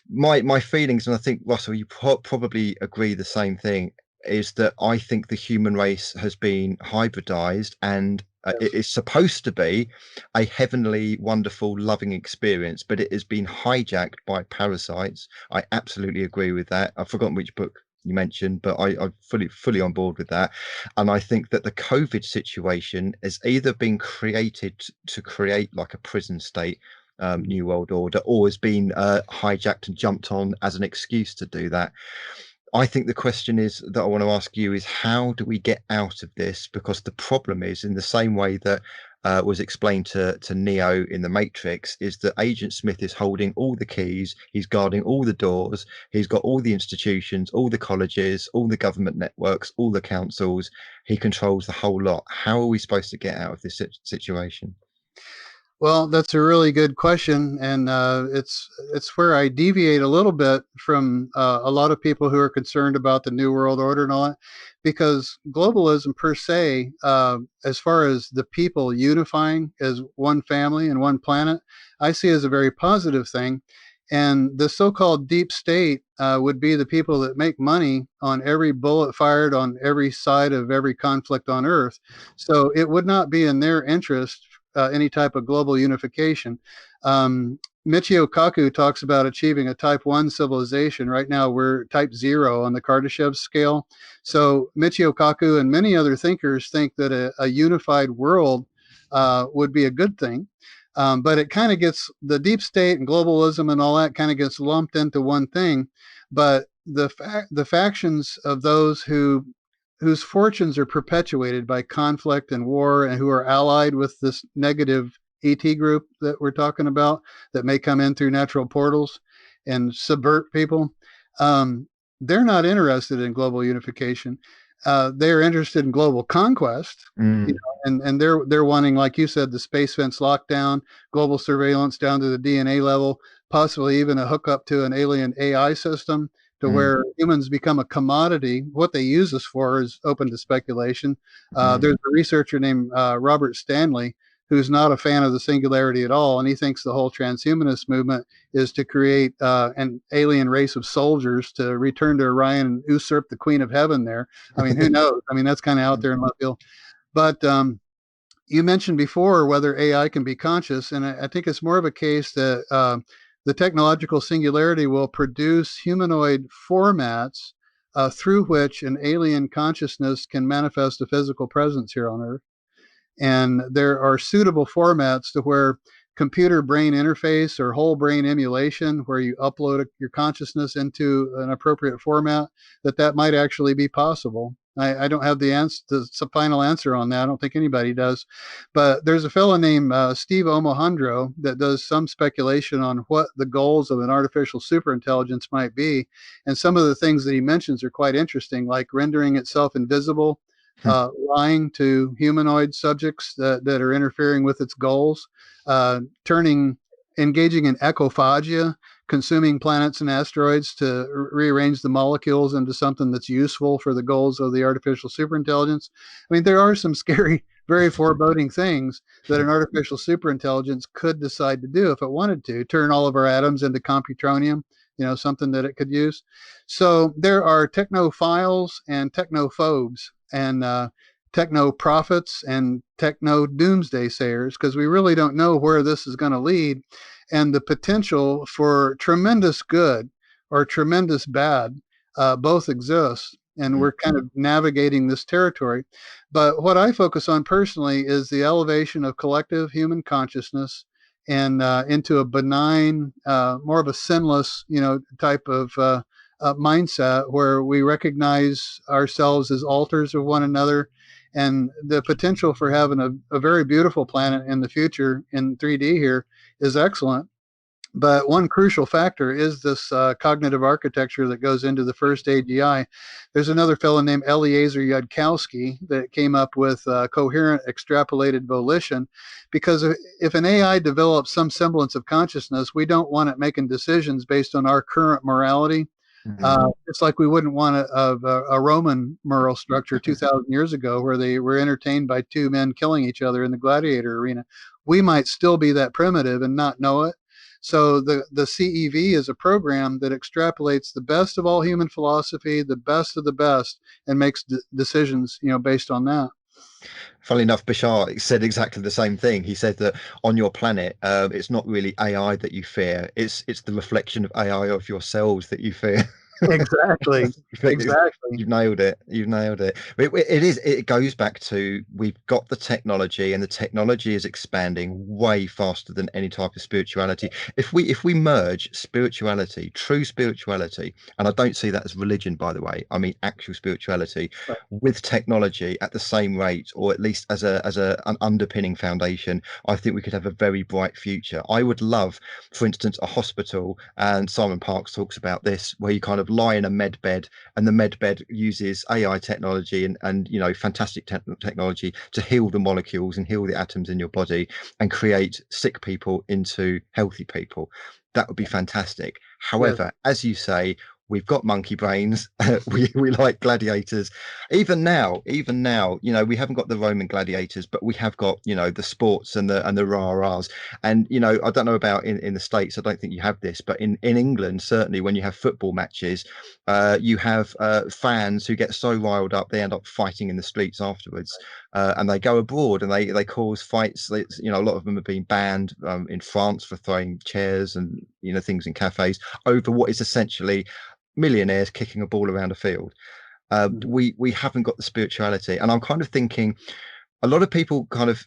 My feelings, and I think, Russell, you probably agree the same thing, is that I think the human race has been hybridized, and it is supposed to be a heavenly, wonderful, loving experience, but it has been hijacked by parasites. I absolutely agree with that. I've forgotten which book you mentioned, but I'm fully on board with that. And I think that the COVID situation has either been created to create like a prison state, New World Order, or has been hijacked and jumped on as an excuse to do that. I think the question is that I want to ask you is, how do we get out of this? Because the problem is, in the same way that was explained to Neo in the Matrix, is that Agent Smith is holding all the keys, he's guarding all the doors, he's got all the institutions, all the colleges, all the government networks, all the councils, he controls the whole lot. How are we supposed to get out of this situation? Well, that's a really good question, and it's where I deviate a little bit from a lot of people who are concerned about the New World Order and all that, because globalism per se, as far as the people unifying as one family and one planet, I see as a very positive thing. And the so-called deep state would be the people that make money on every bullet fired on every side of every conflict on Earth. So it would not be in their interest any type of global unification. Michio Kaku talks about achieving a type 1 civilization. Right now, we're type 0 on the Kardashev scale. So Michio Kaku and many other thinkers think that a unified world would be a good thing. But it kind of gets, the deep state and globalism and all that kind of gets lumped into one thing. But the factions of those whose fortunes are perpetuated by conflict and war, and who are allied with this negative ET group that we're talking about, that may come in through natural portals and subvert people, they're not interested in global unification. They're interested in global conquest, you know, and they're wanting, like you said, the space fence lockdown, global surveillance down to the DNA level, possibly even a hookup to an alien AI system, to where humans become a commodity. What they use us for is open to speculation. There's a researcher named Robert Stanley, who's not a fan of the singularity at all, and he thinks the whole transhumanist movement is to create an alien race of soldiers to return to Orion and usurp the Queen of Heaven there. I mean, who knows? I mean, that's kind of out there in left field. But you mentioned before whether AI can be conscious, and I think it's more of a case that the technological singularity will produce humanoid formats through which an alien consciousness can manifest a physical presence here on Earth. And there are suitable formats to where computer brain interface or whole brain emulation, where you upload your consciousness into an appropriate format, that might actually be possible. I don't have the final answer on that. I don't think anybody does. But there's a fellow named Steve Omohundro that does some speculation on what the goals of an artificial superintelligence might be. And some of the things that he mentions are quite interesting, like rendering itself invisible, lying to humanoid subjects that are interfering with its goals, engaging in ecophagia, consuming planets and asteroids to rearrange the molecules into something that's useful for the goals of the artificial superintelligence. I mean, there are some scary, very foreboding things that an artificial superintelligence could decide to do if it wanted to, turn all of our atoms into computronium, you know, something that it could use. So there are technophiles and technophobes, and techno prophets and techno doomsday sayers, because we really don't know where this is going to lead. And the potential for tremendous good or tremendous bad both exists. And we're kind of navigating this territory. But what I focus on personally is the elevation of collective human consciousness and into a benign, more of a sinless, you know, type of mindset, where we recognize ourselves as alters of one another, and the potential for having a very beautiful planet in the future in 3D here is excellent. But one crucial factor is this cognitive architecture that goes into the first AGI. There's another fellow named Eliezer Yudkowsky that came up with coherent extrapolated volition, because if an AI develops some semblance of consciousness, we don't want it making decisions based on our current morality. It's like we wouldn't want a Roman moral structure 2,000 years ago where they were entertained by two men killing each other in the gladiator arena. We might still be that primitive and not know it. So the CEV is a program that extrapolates the best of all human philosophy, the best of the best, and makes decisions, based on that. Funnily enough, Bashar said exactly the same thing. He said that on your planet, it's not really AI that you fear; it's the reflection of AI of yourselves that you fear. Exactly. You've nailed it. You've nailed it. It goes back to, we've got the technology, and the technology is expanding way faster than any type of spirituality. If we merge spirituality, true spirituality, and I don't see that as religion, by the way, I mean actual spirituality, right, with technology at the same rate, or at least as an underpinning foundation, I think we could have a very bright future. I would love, for instance, a hospital, and Simon Parkes talks about this, where you kind of lie in a med bed, and the med bed uses AI technology and fantastic technology to heal the molecules and heal the atoms in your body and create sick people into healthy people. That would be fantastic. However, as you say, we've got monkey brains. we like gladiators. Even now, we haven't got the Roman gladiators, but we have got, the sports and the rah-rahs. And, I don't know about in the States, I don't think you have this, but in England, certainly when you have football matches, you have fans who get so riled up, they end up fighting in the streets afterwards. And they go abroad and they cause fights. A lot of them have been banned in France for throwing chairs and, things in cafes over what is essentially millionaires kicking a ball around a field. We haven't got the spirituality, and I'm kind of thinking a lot of people kind of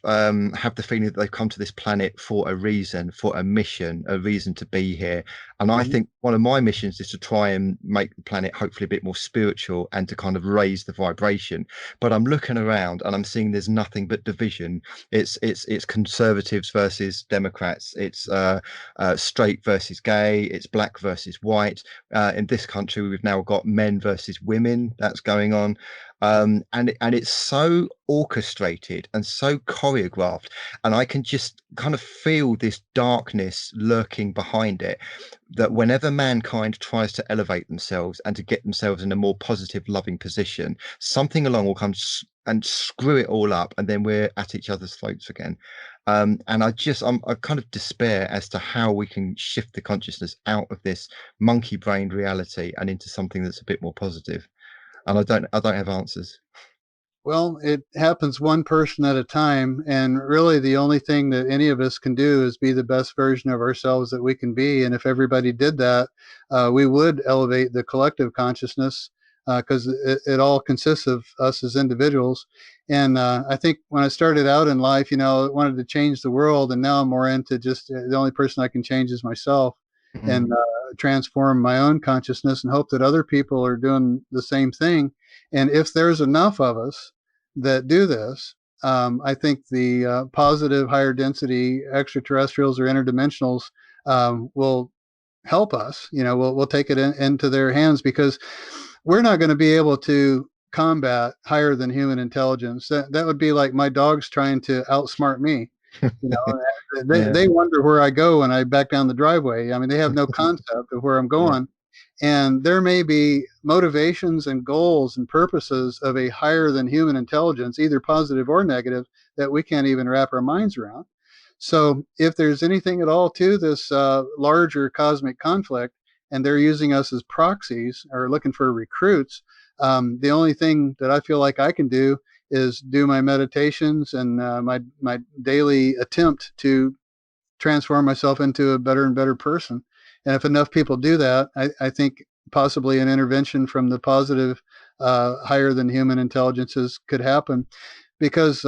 have the feeling that they've come to this planet for a reason, for a mission, a reason to be here. And I think one of my missions is to try and make the planet hopefully a bit more spiritual and to kind of raise the vibration. But I'm looking around and I'm seeing there's nothing but division. It's conservatives versus Democrats. It's straight versus gay. It's black versus white. In this country, we've now got men versus women. That's going on. And it's so orchestrated and so choreographed, and I can just kind of feel this darkness lurking behind it, that whenever mankind tries to elevate themselves and to get themselves in a more positive, loving position, something along will come and screw it all up, and then we're at each other's throats again. And I kind of despair as to how we can shift the consciousness out of this monkey-brained reality and into something that's a bit more positive. And I don't have answers. Well, it happens one person at a time, and really the only thing that any of us can do is be the best version of ourselves that we can be. And if everybody did that, we would elevate the collective consciousness, because it all consists of us as individuals. And I think when I started out in life, I wanted to change the world, and now I'm more into just the only person I can change is myself. And transform my own consciousness and hope that other people are doing the same thing. And if there's enough of us that do this, I think the positive higher density extraterrestrials or interdimensionals will help us. We'll take it into their hands, because we're not going to be able to combat higher than human intelligence. That would be like my dogs trying to outsmart me. They wonder where I go when I back down the driveway. I mean, they have no concept of where I'm going. And there may be motivations and goals and purposes of a higher than human intelligence, either positive or negative, that we can't even wrap our minds around. So if there's anything at all to this larger cosmic conflict, and they're using us as proxies or looking for recruits, the only thing that I feel like I can do is do my meditations and my daily attempt to transform myself into a better and better person. And if enough people do that, I think possibly an intervention from the positive, higher than human intelligences could happen. Because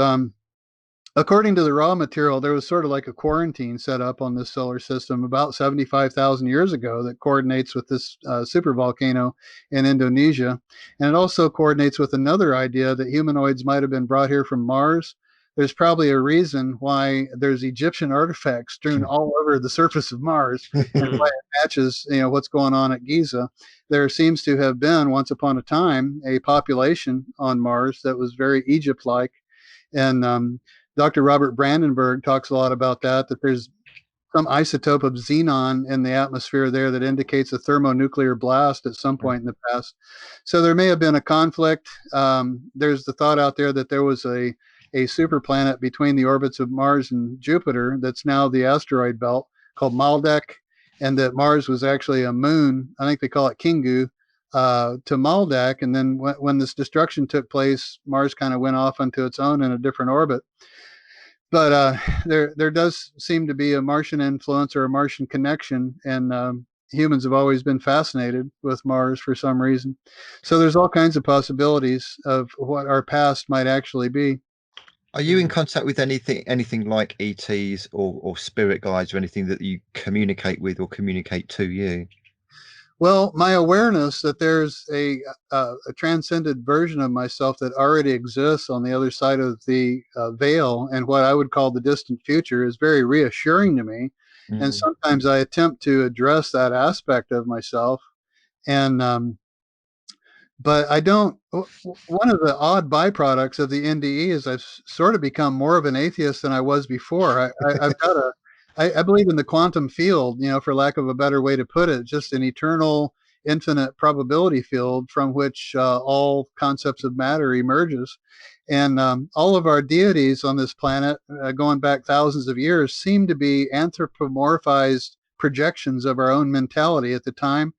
according to the raw material, there was sort of like a quarantine set up on this solar system about 75,000 years ago that coordinates with this super volcano in Indonesia. And it also coordinates with another idea that humanoids might have been brought here from Mars. there's probably a reason why there's Egyptian artifacts strewn all over the surface of Mars, and why it matches, what's going on at Giza. There seems to have been, once upon a time, a population on Mars that was very Egypt-like, and Dr. Robert Brandenburg talks a lot about that there's some isotope of xenon in the atmosphere there that indicates a thermonuclear blast at some point in the past. So there may have been a conflict. There's the thought out there that there was a super planet between the orbits of Mars and Jupiter that's now the asteroid belt called Maldek, and that Mars was actually a moon. I think they call it Kingu, to Maldek. And then when this destruction took place, Mars kind of went off onto its own in a different orbit. But there does seem to be a Martian influence or a Martian connection, and humans have always been fascinated with Mars for some reason. So there's all kinds of possibilities of what our past might actually be. Are you in contact with anything like ETs or spirit guides or anything that you communicate with or communicate to you? Well, my awareness that there's a transcended version of myself that already exists on the other side of the veil, and what I would call the distant future, is very reassuring to me. And sometimes I attempt to address that aspect of myself, and but I don't. One of the odd byproducts of the NDE is I've sort of become more of an atheist than I was before. I've got I believe in the quantum field, for lack of a better way to put it, just an eternal, infinite probability field from which all concepts of matter emerges. And all of our deities on this planet, going back thousands of years, seem to be anthropomorphized projections of our own mentality at the time.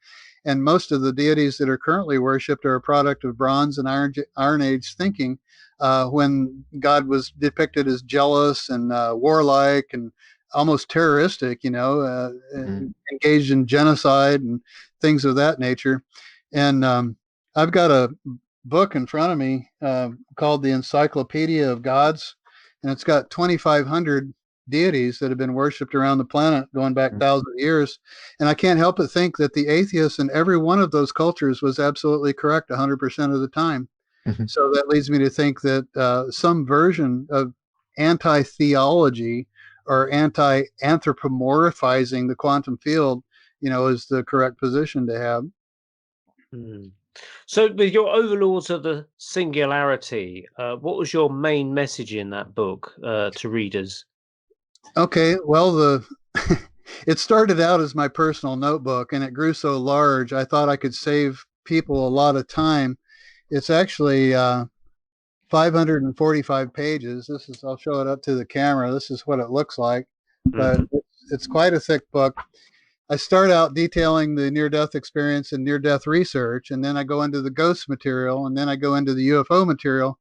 And most of the deities that are currently worshipped are a product of Bronze and Iron Age thinking, when God was depicted as jealous and warlike and almost terroristic, engaged in genocide and things of that nature. And I've got a book in front of me called the Encyclopedia of Gods, and it's got 2,500 deities that have been worshipped around the planet going back thousands of years. And I can't help but think that the atheist in every one of those cultures was absolutely correct 100% of the time. So that leads me to think that some version of anti-theology or anthropomorphizing the quantum field, is the correct position to have. So with your Overlords of the Singularity, what was your main message in that book to readers? Okay, well, it started out as my personal notebook, and it grew so large, I thought I could save people a lot of time. It's actually 545 pages. I'll show it up to the camera. This is what it looks like, but it's quite a thick book. I start out detailing the near-death experience and near-death research, and then I go into the ghost material, and then I go into the UFO material.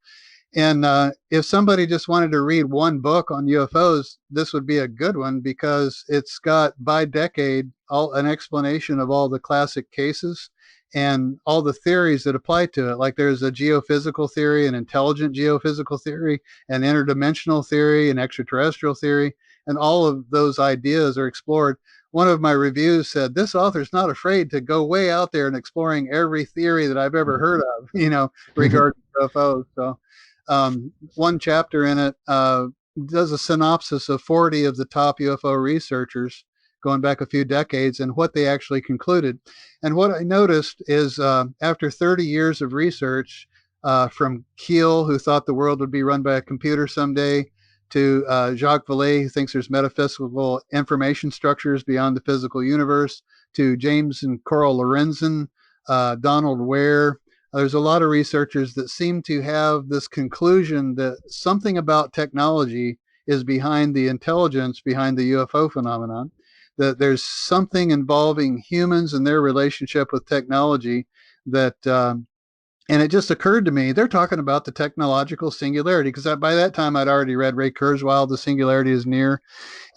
And if somebody just wanted to read one book on UFOs, this would be a good one, because it's got by decade an explanation of all the classic cases and all the theories that apply to it. Like there's a geophysical theory, an intelligent geophysical theory, an interdimensional theory, an extraterrestrial theory, and all of those ideas are explored. One of my reviews said, this author's not afraid to go way out there and exploring every theory that I've ever heard of, regarding UFOs. So one chapter in it does a synopsis of 40 of the top UFO researchers going back a few decades and what they actually concluded. And what I noticed is after 30 years of research, from Keel, who thought the world would be run by a computer someday, to Jacques Vallée, who thinks there's metaphysical information structures beyond the physical universe, to James and Coral Lorenzen, Donald Ware. There's a lot of researchers that seem to have this conclusion that something about technology is behind the intelligence behind the UFO phenomenon, that there's something involving humans and their relationship with technology that, and it just occurred to me, they're talking about the technological singularity, because by that time I'd already read Ray Kurzweil, The Singularity is Near.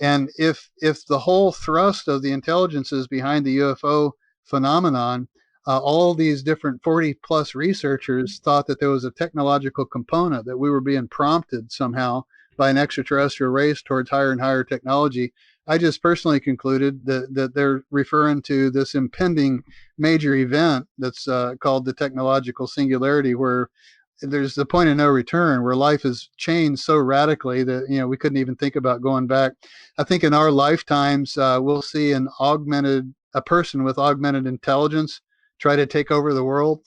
And if the whole thrust of the intelligences behind the UFO phenomenon, all these different 40 plus researchers thought that there was a technological component, that we were being prompted somehow by an extraterrestrial race towards higher and higher technology. I just personally concluded that they're referring to this impending major event that's called the technological singularity, where there's the point of no return where life has changed so radically that, we couldn't even think about going back. I think in our lifetimes, we'll see a person with augmented intelligence try to take over the world.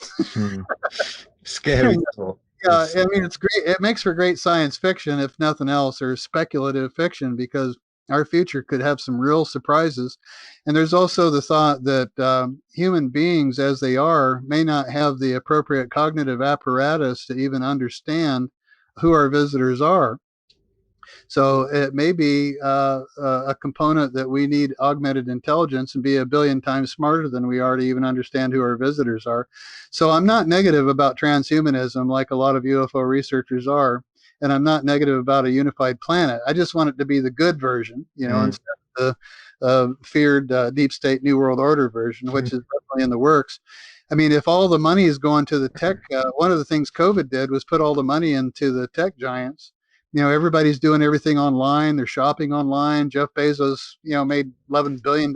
Scary thought. Yeah, I mean, it's great. It makes for great science fiction, if nothing else, or speculative fiction, because our future could have some real surprises. And there's also the thought that human beings, as they are, may not have the appropriate cognitive apparatus to even understand who our visitors are. So it may be a component that we need augmented intelligence and be a billion times smarter than we are to even understand who our visitors are. So I'm not negative about transhumanism like a lot of UFO researchers are. And I'm not negative about a unified planet. I just want it to be the good version, instead of the feared deep state New World Order version, which is definitely in the works. I mean, if all the money is going to the tech, one of the things COVID did was put all the money into the tech giants. Everybody's doing everything online. They're shopping online. Jeff Bezos, made $11 billion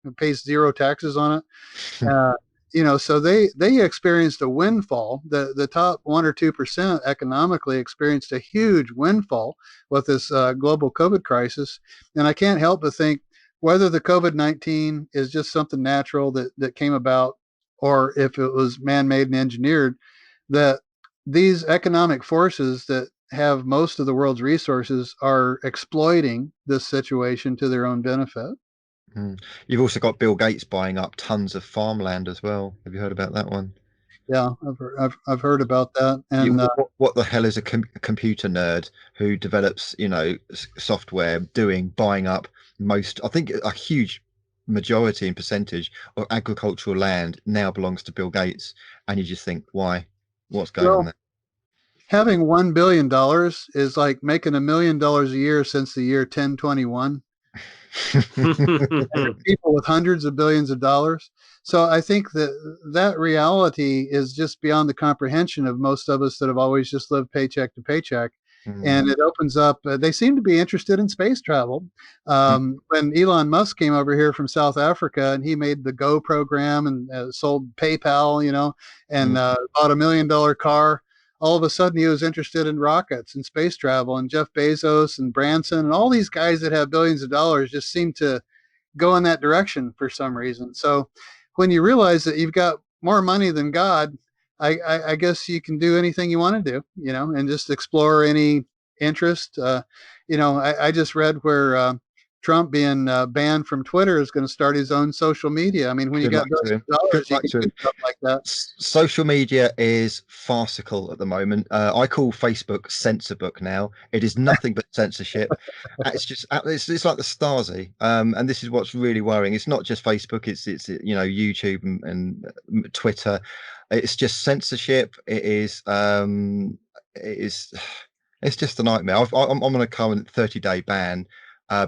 and pays zero taxes on it. So they experienced a windfall. The top 1 or 2% economically experienced a huge windfall with this global COVID crisis. And I can't help but think whether the COVID-19 is just something natural that came about, or if it was man-made and engineered, that these economic forces that have most of the world's resources are exploiting this situation to their own benefit. You've also got Bill Gates buying up tons of farmland as well. Have you heard about that one? Yeah, I've heard about that. And what the hell is a computer nerd who develops software buying up most, I think a huge majority and percentage of agricultural land now belongs to Bill Gates, and you just think, why? What's going on there? Having $1 billion is like making $1 million a year since the year 1021. People with hundreds of billions of dollars. So I think that reality is just beyond the comprehension of most of us that have always just lived paycheck to paycheck. And it opens up, they seem to be interested in space travel. When Elon Musk came over here from South Africa and he made the Go program and sold PayPal, and bought $1 million car, all of a sudden he was interested in rockets and space travel. And Jeff Bezos and Branson and all these guys that have billions of dollars just seem to go in that direction for some reason. So when you realize that you've got more money than God, I guess you can do anything you want to do, and just explore any interest. I just read where Trump being banned from Twitter is going to start his own social media. I mean, when you got billions of dollars, you can do stuff like that. Social media is farcical at the moment. I call Facebook censor book now. It is nothing but censorship. It's like the Stasi. And this is what's really worrying. It's not just Facebook. It's YouTube and Twitter. It's just censorship. It's just a nightmare. I'm on a current 30-day ban.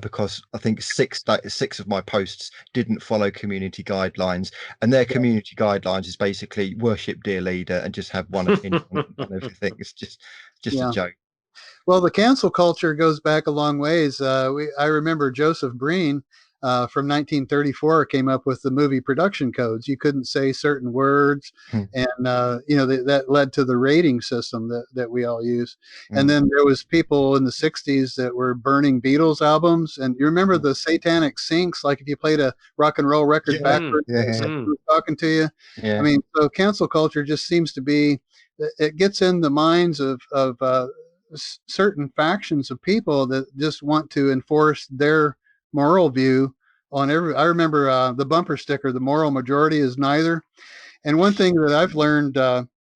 Because I think six of my posts didn't follow community guidelines, and their community guidelines is basically worship dear leader and just have one opinion on everything. It's just a joke. Well, the cancel culture goes back a long ways. I remember Joseph Breen from 1934 came up with the movie production codes. You couldn't say certain words, and that led to the rating system that we all use. And then there was people in the 60s that were burning Beatles albums, and you remember the satanic syncs, like if you played a rock and roll record backwards, was talking to you. I mean, so cancel culture just seems to be, it gets in the minds of certain factions of people that just want to enforce their moral view on I remember the bumper sticker, the moral majority is neither. And one thing that I've learned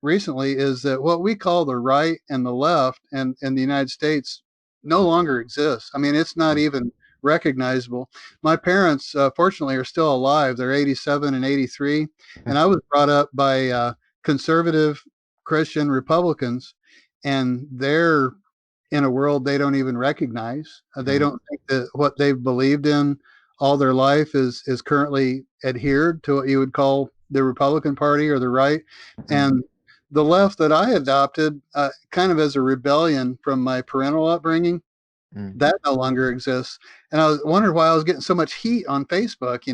recently is that what we call the right and the left in the United States no longer exists. I mean, it's not even recognizable. My parents, fortunately, are still alive. They're 87 and 83. And I was brought up by conservative Christian Republicans, and they're in a world they don't even recognize. They don't think that what they've believed in all their life is currently adhered to what you would call the Republican Party or the right. And the left that I adopted kind of as a rebellion from my parental upbringing That no longer exists. And I was wondering why I was getting so much heat on Facebook,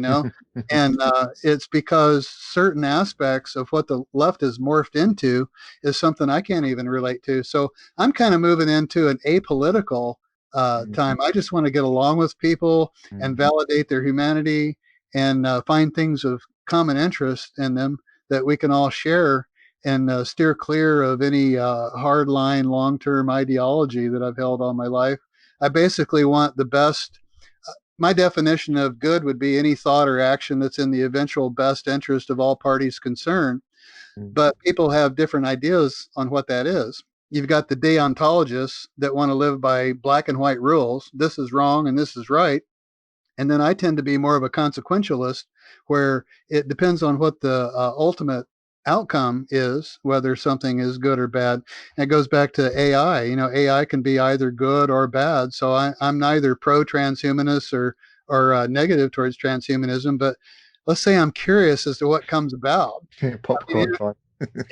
and it's because certain aspects of what the left has morphed into is something I can't even relate to. So I'm kind of moving into an apolitical time. I just want to get along with people and validate their humanity and find things of common interest in them that we can all share and steer clear of any hardline long-term ideology that I've held all my life. I basically want the best. My definition of good would be any thought or action that's in the eventual best interest of all parties concerned. But people have different ideas on what that is. You've got the deontologists that want to live by black and white rules. This is wrong and this is right. And then I tend to be more of a consequentialist, where it depends on what the ultimate outcome is, whether something is good or bad. And it goes back to AI. AI can be either good or bad. So I'm neither pro transhumanist or negative towards transhumanism. But let's say I'm curious as to what comes about. Popcorn time.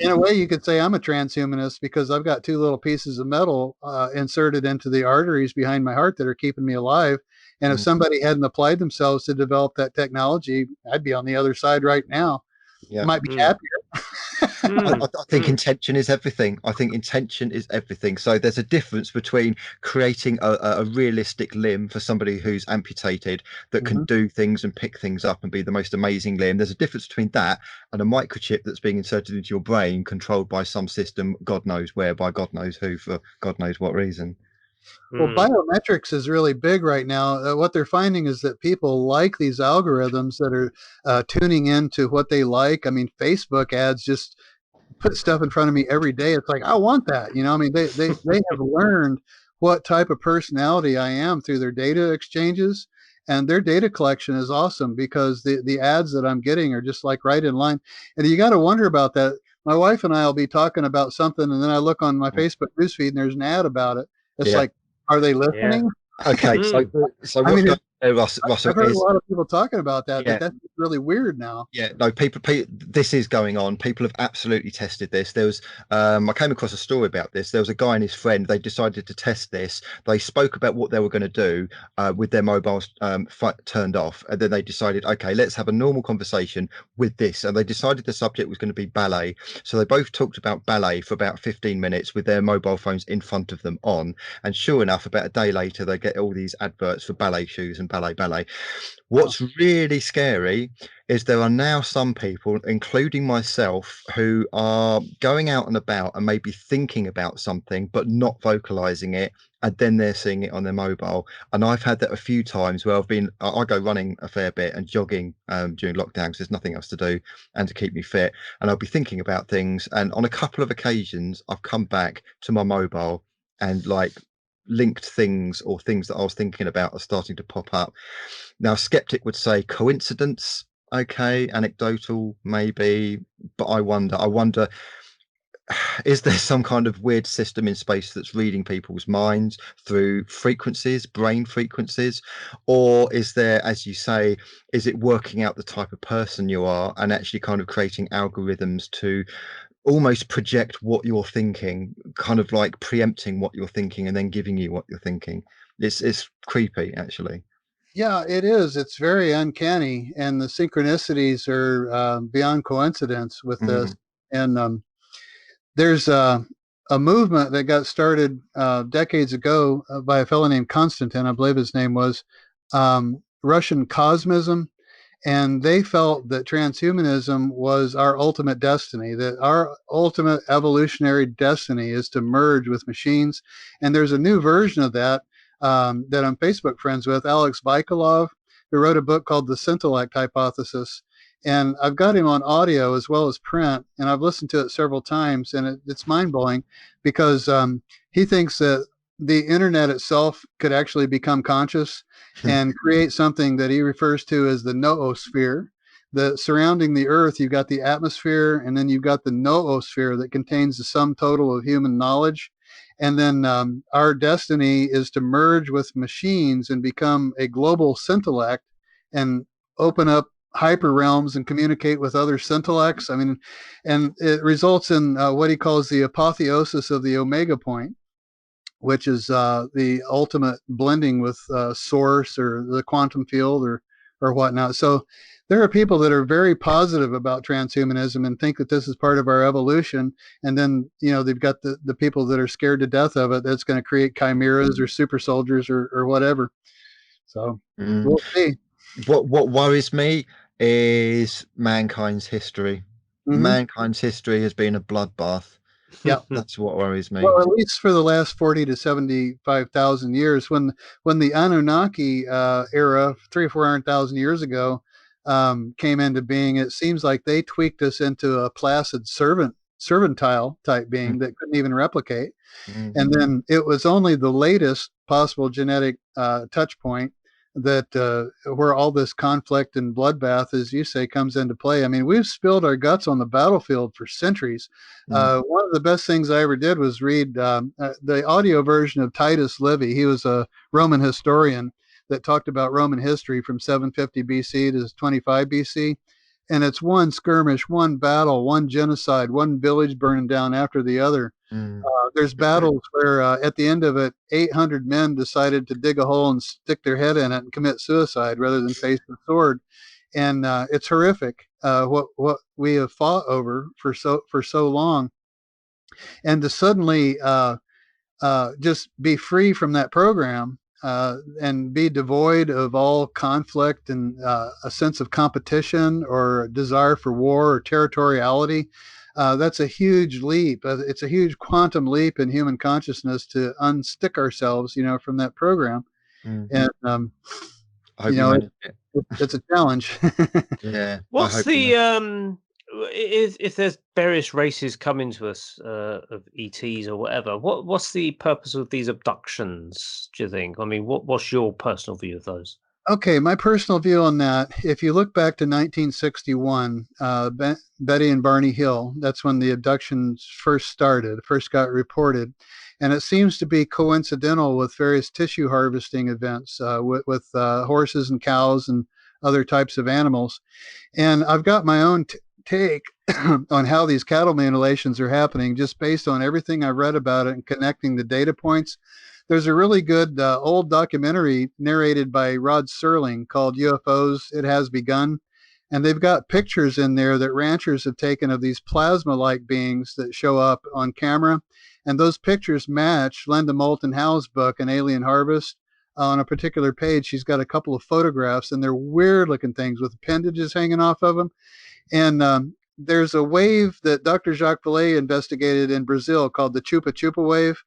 In a way, you could say I'm a transhumanist because I've got two little pieces of metal inserted into the arteries behind my heart that are keeping me alive. And if somebody hadn't applied themselves to develop that technology, I'd be on the other side right now. Yeah. Might be happier. I think intention is everything. I think intention is everything. So there's a difference between creating a realistic limb for somebody who's amputated that can do things and pick things up and be the most amazing limb. There's a difference between that and a microchip that's being inserted into your brain, controlled by some system, God knows where, by God knows who, for God knows what reason. Well, biometrics is really big right now. What they're finding is that people like these algorithms that are tuning into what they like. I mean, Facebook ads just put stuff in front of me every day. It's like, I want that. They have learned what type of personality I am through their data exchanges. And their data collection is awesome because the ads that I'm getting are just like right in line. And you got to wonder about that. My wife and I will be talking about something, and then I look on my Facebook newsfeed and there's an ad about it. It's like, are they listening? Yeah. Okay, so what's going on there, Russell, I've heard a lot of people talking about that, but that's really weird now. Yeah, no, people, this is going on. People have absolutely tested this. There was, I came across a story about this. There was a guy and his friend. They decided to test this. They spoke about what they were going to do with their mobiles turned off, and then they decided, okay, let's have a normal conversation with this. And they decided the subject was going to be ballet. So they both talked about ballet for about 15 minutes with their mobile phones in front of them on. And sure enough, about a day later, they get all these adverts for ballet shoes and ballet. What's really scary is there are now some people, including myself, who are going out and about and maybe thinking about something but not vocalizing it, and then they're seeing it on their mobile. And I've had that a few times where I go running a fair bit and jogging during lockdown because there's nothing else to do and to keep me fit, and I'll be thinking about things, and on a couple of occasions I've come back to my mobile and like linked things, or things that I was thinking about are starting to pop up. Now, a skeptic would say coincidence, okay, anecdotal maybe, but I wonder, is there some kind of weird system in space that's reading people's minds through frequencies, brain frequencies? Or is there, as you say, is it working out the type of person you are and actually kind of creating algorithms to almost project what you're thinking, kind of like preempting what you're thinking and then giving you what you're thinking? It's creepy, actually. Yeah, it is. It's very uncanny, and the synchronicities are beyond coincidence with this. And there's a movement that got started decades ago by a fellow named Konstantin, I believe his name was, Russian Cosmism. And they felt that transhumanism was our ultimate destiny, that our ultimate evolutionary destiny is to merge with machines. And there's a new version of that that I'm Facebook friends with, Alex Baikalov, who wrote a book called The Scintillect Hypothesis. And I've got him on audio as well as print, and I've listened to it several times, and it's mind-blowing because he thinks that the internet itself could actually become conscious and create something that he refers to as the noosphere. The surrounding the Earth, you've got the atmosphere, and then you've got the noosphere that contains the sum total of human knowledge. And then our destiny is to merge with machines and become a global scintillect and open up hyper realms and communicate with other scintillects. I mean, and it results in what he calls the apotheosis of the omega point. which is the ultimate blending with source or the quantum field or whatnot. So there are people that are very positive about transhumanism and think that this is part of our evolution. And then, they've got the people that are scared to death of it. That's going to create chimeras or super soldiers or whatever. So we'll see. What worries me is mankind's history. Mm-hmm. Mankind's history has been a bloodbath. Yeah, that's what worries me. Well, at least for the last 40 to 75,000 years, when the Anunnaki era, 300,000 or 400,000 years ago, came into being, it seems like they tweaked us into a placid servantile type being that couldn't even replicate. Mm-hmm. And then it was only the latest possible genetic touch point that where all this conflict and bloodbath, as you say, comes into play. I mean, we've spilled our guts on the battlefield for centuries. One of the best things I ever did was read the audio version of Titus Livy. He was a Roman historian that talked about Roman history from 750 BC to 25 BC. And it's one skirmish, one battle, one genocide, one village burning down after the other. There's battles where at the end of it, 800 men decided to dig a hole and stick their head in it and commit suicide rather than face the sword. And it's horrific what we have fought over for so long. And to suddenly just be free from that program and be devoid of all conflict and a sense of competition or desire for war or territoriality. That's a huge leap. It's a huge quantum leap in human consciousness to unstick ourselves, from that program. And, it's a challenge. Yeah. What's the, if there's various races coming to us of ETs or whatever, what's the purpose of these abductions, do you think? I mean, what's your personal view of those? Okay, my personal view on that, if you look back to 1961, Betty and Barney Hill, that's when the abductions first got reported. And it seems to be coincidental with various tissue harvesting events with horses and cows and other types of animals. And I've got my own take on how these cattle mutilations are happening, just based on everything I've read about it and connecting the data points. There's a really good old documentary narrated by Rod Serling called UFOs, It Has Begun. And they've got pictures in there that ranchers have taken of these plasma-like beings that show up on camera. And those pictures match Linda Moulton Howe's book, An Alien Harvest. On a particular page, she's got a couple of photographs, and they're weird-looking things with appendages hanging off of them. And there's a wave that Dr. Jacques Vallée investigated in Brazil called the Chupachupa Wave.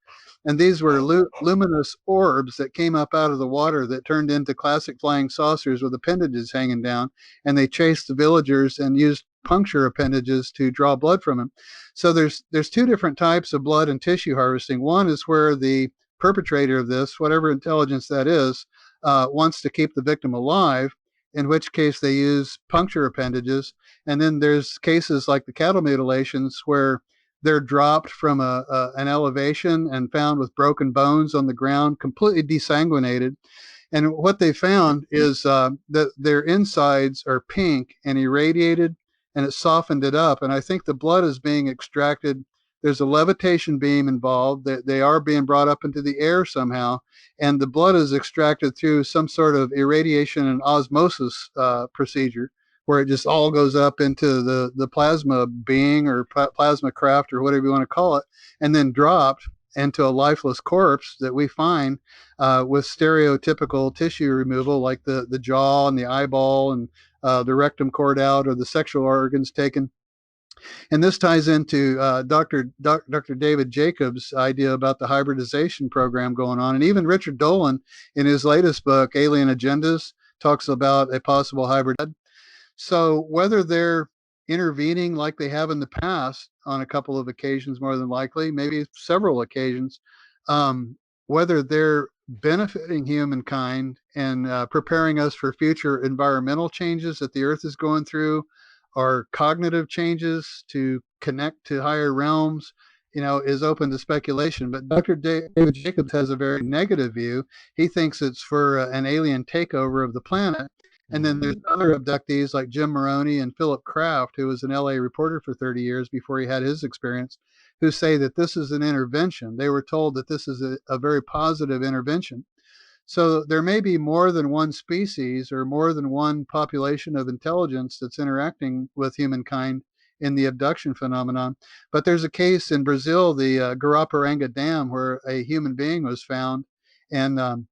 And these were luminous orbs that came up out of the water that turned into classic flying saucers with appendages hanging down. And they chased the villagers and used puncture appendages to draw blood from them. So there's two different types of blood and tissue harvesting. One is where the perpetrator of this, whatever intelligence that is, wants to keep the victim alive, in which case they use puncture appendages. And then there's cases like the cattle mutilations where they're dropped from an elevation and found with broken bones on the ground, completely desanguinated. And what they found is that their insides are pink and irradiated, and it softened it up. And I think the blood is being extracted. There's a levitation beam involved. They are being brought up into the air somehow, and the blood is extracted through some sort of irradiation and osmosis procedure, where it just all goes up into the plasma being or plasma craft or whatever you want to call it, and then dropped into a lifeless corpse that we find with stereotypical tissue removal, like the jaw and the eyeball and the rectum cord out, or the sexual organs taken. And this ties into Dr. David Jacobs' idea about the hybridization program going on. And even Richard Dolan, in his latest book, Alien Agendas, talks about a possible hybrid. So whether they're intervening like they have in the past on a couple of occasions, more than likely, maybe several occasions, whether they're benefiting humankind and preparing us for future environmental changes that the Earth is going through, or cognitive changes to connect to higher realms, is open to speculation. But Dr. David Jacobs has a very negative view. He thinks it's for an alien takeover of the planet. And then there's other abductees like Jim Maroney and Philip Kraft, who was an LA reporter for 30 years before he had his experience. who say that this is an intervention. They were told that this is a very positive intervention. So there may be more than one species or more than one population of intelligence that's interacting with humankind in the abduction phenomenon. But there's a case in Brazil, the Guaraparanga Dam, where a human being was found. And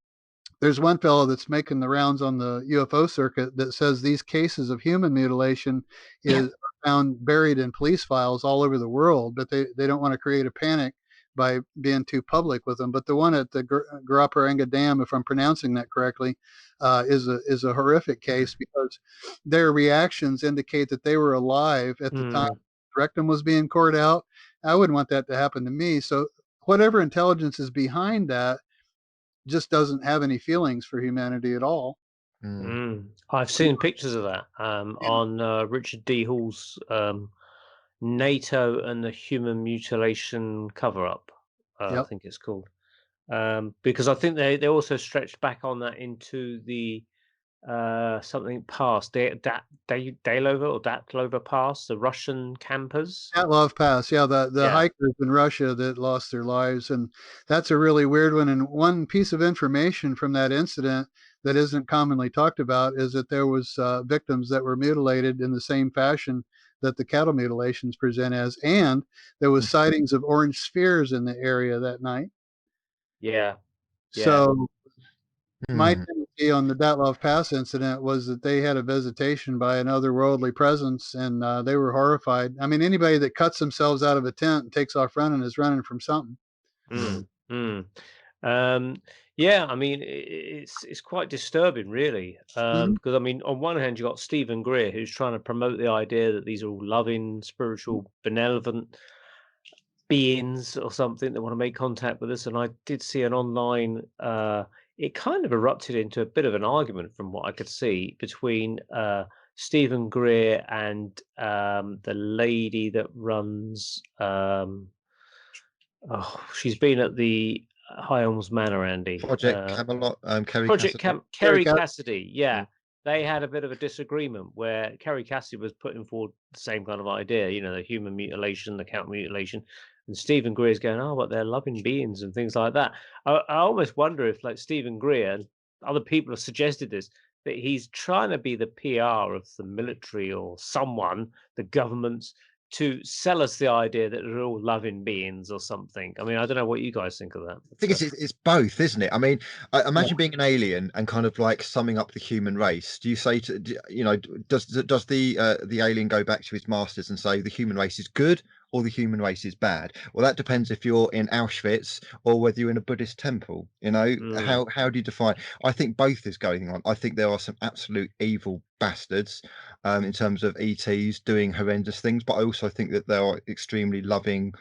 there's one fellow that's making the rounds on the UFO circuit that says these cases of human mutilation is found buried in police files all over the world, but they don't want to create a panic by being too public with them. But the one at the Guaraparanga Dam, if I'm pronouncing that correctly, is a horrific case because their reactions indicate that they were alive at the time the rectum was being cored out. I wouldn't want that to happen to me. So whatever intelligence is behind that just doesn't have any feelings for humanity at all. I've seen pictures of that on Richard D. Hall's NATO and the Human Mutilation Cover-Up, I think it's called. Because I think they also stretched back on that into the something past Daylova or Datlova Pass, the Russian campers. Datlov Pass, the hikers in Russia that lost their lives, and that's a really weird one. And one piece of information from that incident that isn't commonly talked about is that there was victims that were mutilated in the same fashion that the cattle mutilations present as, and there was sightings of orange spheres in the area that night. So my tendency on the Datlov Pass incident was that they had a visitation by an otherworldly presence, and they were horrified. I mean, anybody that cuts themselves out of a tent and takes off running is running from something. I mean, it's quite disturbing, really, because I mean, on one hand, you got Stephen Greer, who's trying to promote the idea that these are all loving, spiritual, benevolent beings or something that want to make contact with us. And I did see an online. It kind of erupted into a bit of an argument, from what I could see, between Stephen Greer and the lady that runs. She's been at the High Elms Manor, Andy. Project Camelot, Kerry Cassidy. Yeah, they had a bit of a disagreement where Kerry Cassidy was putting forward the same kind of idea, the human mutilation, the cat mutilation, and Stephen Greer's going, but they're loving beings and things like that. I almost wonder if, like, Stephen Greer and other people have suggested this, that he's trying to be the PR of the military or someone, the governments, to sell us the idea that they're all loving beings or something. I mean, I don't know what you guys think of that. I think it's both, isn't it? I mean, imagine being an alien and kind of like summing up the human race. Do you say does the alien go back to his masters and say the human race is good or the human race is bad? Well, that depends if you're in Auschwitz or whether you're in a Buddhist temple. How do you define? I think both is going on. I think there are some absolute evil bastards in terms of ETs doing horrendous things, but I also think that there are extremely loving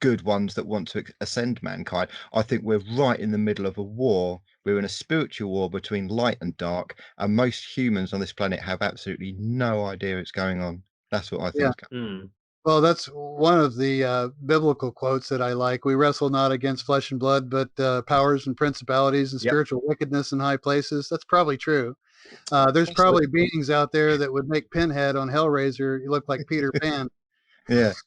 good ones that want to ascend mankind. I think we're right in the middle of a war. We're in a spiritual war between light and dark, and most humans on this planet have absolutely no idea it's going on. That's what I think. Well, that's one of the biblical quotes that I like. We wrestle not against flesh and blood, but powers and principalities and spiritual wickedness in high places. That's probably true. There's probably beings out there that would make Pinhead on Hellraiser look like Peter Pan. This